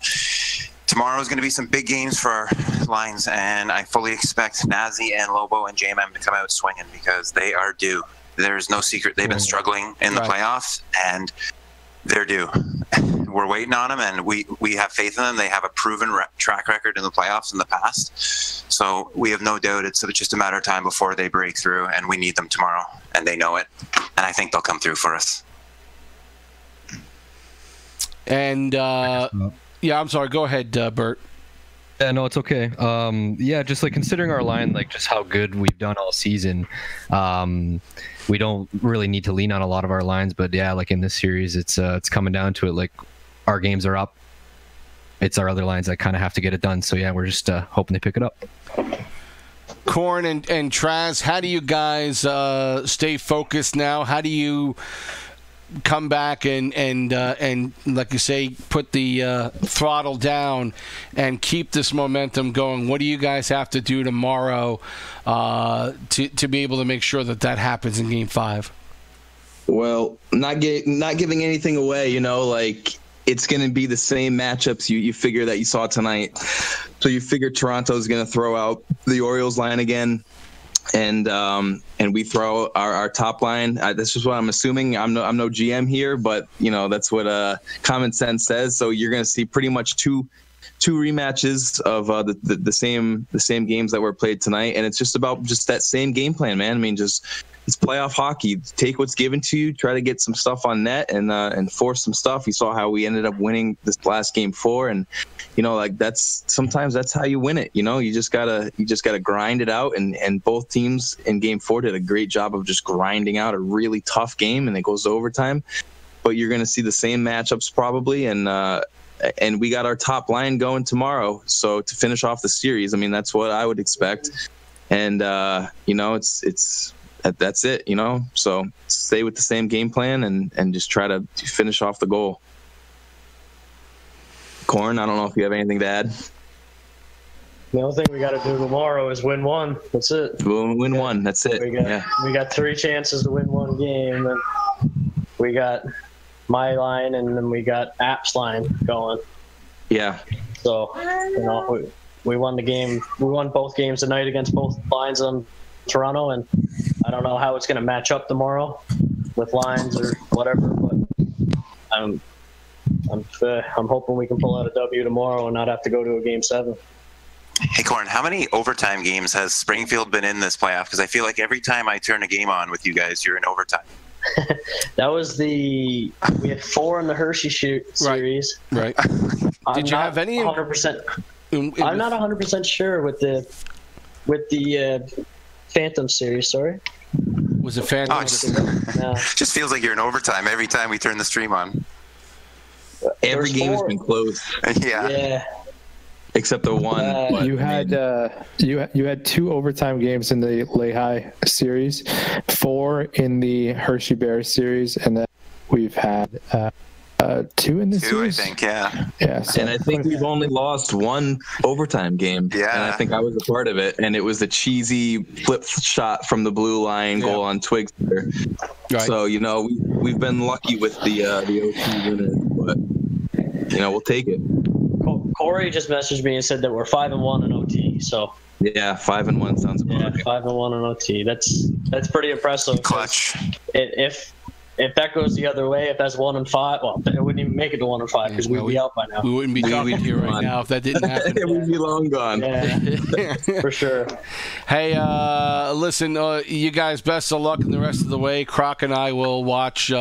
tomorrow is going to be some big games for our lines, and I fully expect Nazi and Lobo and JMM to come out swinging because they are due. There's no secret. They've been struggling in the playoffs, and they're due. We're waiting on them, and we have faith in them. They have a proven track record in the playoffs in the past. So we have no doubt it's just a matter of time before they break through, and we need them tomorrow, and they know it. And I think they'll come through for us. And, I'm sorry. Go ahead, Bert. Yeah, no, it's okay. Just like considering our line, like just how good we've done all season, we don't really need to lean on a lot of our lines. But yeah, like in this series, it's coming down to it. Like our games are up. It's our other lines that kind of have to get it done. So yeah, we're just hoping they pick it up. Corin and Traz, how do you guys stay focused now? How do you come back and like you say, put the throttle down and keep this momentum going? What do you guys have to do tomorrow to be able to make sure that happens in Game 5? Well, not giving anything away, like it's going to be the same matchups you figure that you saw tonight. So you figure Toronto's going to throw out the Orioles line again. And we throw our top line. This is what I'm assuming. I'm no GM here, but that's what common sense says. So you're going to see pretty much two two rematches of the same games that were played tonight, and it's just about that same game plan, man. I mean, it's playoff hockey. Take what's given to you, try to get some stuff on net, and force some stuff. You saw how we ended up winning this last game 4, and like sometimes that's how you win it. You just gotta grind it out, and both teams in game 4 did a great job of just grinding out a really tough game, and it goes to overtime. But you're gonna see the same matchups probably, and we got our top line going tomorrow. So to finish off the series, I mean, that's what I would expect. And that's it, So stay with the same game plan and just try to finish off the goal. Corn, I don't know if you have anything to add. The only thing we got to do tomorrow is win one. That's it. We'll win one. That's it. We got 3 chances to win one game, and we got my line, and then we got App's line going. Yeah. So, we won the game. We won both games tonight against both lines on Toronto, and I don't know how it's going to match up tomorrow with lines or whatever, but I'm hoping we can pull out a W tomorrow and not have to go to a game 7. Hey, Corn, how many overtime games has Springfield been in this playoff? Because I feel like every time I turn a game on with you guys, you're in overtime. That was we had 4 in the Hershey Shoot series. Right. Did you have any? 100%. I'm not 100% sure with the Phantom series. Sorry. Was it Phantom? Just feels like you're in overtime every time we turn the stream on. Every game has been closed. Yeah. Except the one. You had 2 overtime games in the Lehigh series, 4 in the Hershey Bears series, and then we've had 2 in the series. 2, I think, yeah. Yeah. So. And I think we've only lost 1 overtime game. Yeah. And I think I was a part of it, and it was the cheesy flip shot from the blue line goal on Twiggs. Right. So we've been lucky with the OT winners, but we'll take it. Corey just messaged me and said that we're 5-1 in OT. So yeah, 5-1 sounds about right. 5-1 in OT. That's pretty impressive. Clutch. If that goes the other way, if that's 1-5, well, it wouldn't even make it to 1-5 because we'd be out by now. We wouldn't be talking here right now if that didn't happen. We'd be long gone. Yeah, for sure. Hey, listen, you guys, best of luck in the rest of the way. Krok and I will watch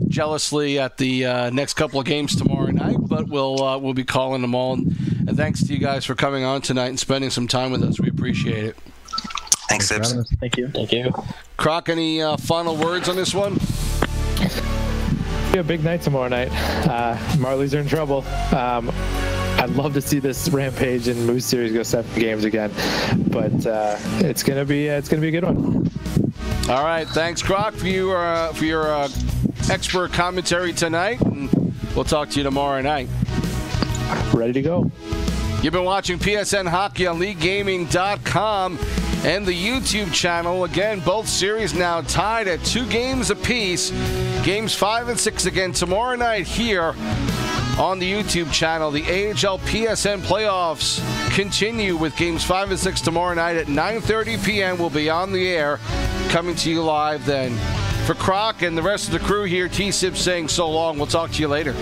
jealously at the next couple of games tomorrow night, but we'll be calling them all. And thanks to you guys for coming on tonight and spending some time with us. We appreciate it. Thanks, Sibs. Thank you. Krok, any final words on this one? A big night tomorrow night. Marlies are in trouble. I'd love to see this Rampage and Moose series go 7 games again, but it's gonna be a good one. All right, thanks, Krok, for your expert commentary tonight, and we'll talk to you tomorrow night. Ready to go. You've been watching PSN Hockey on LeagueGaming.com and the YouTube channel. Again, both series now tied at 2 games apiece. Games 5 and 6 again tomorrow night here on the YouTube channel. The AHLPSN playoffs continue with games 5 and 6 tomorrow night at 9:30 p.m. We'll be on the air, coming to you live then. For Krok and the rest of the crew here, TSibs saying so long. We'll talk to you later.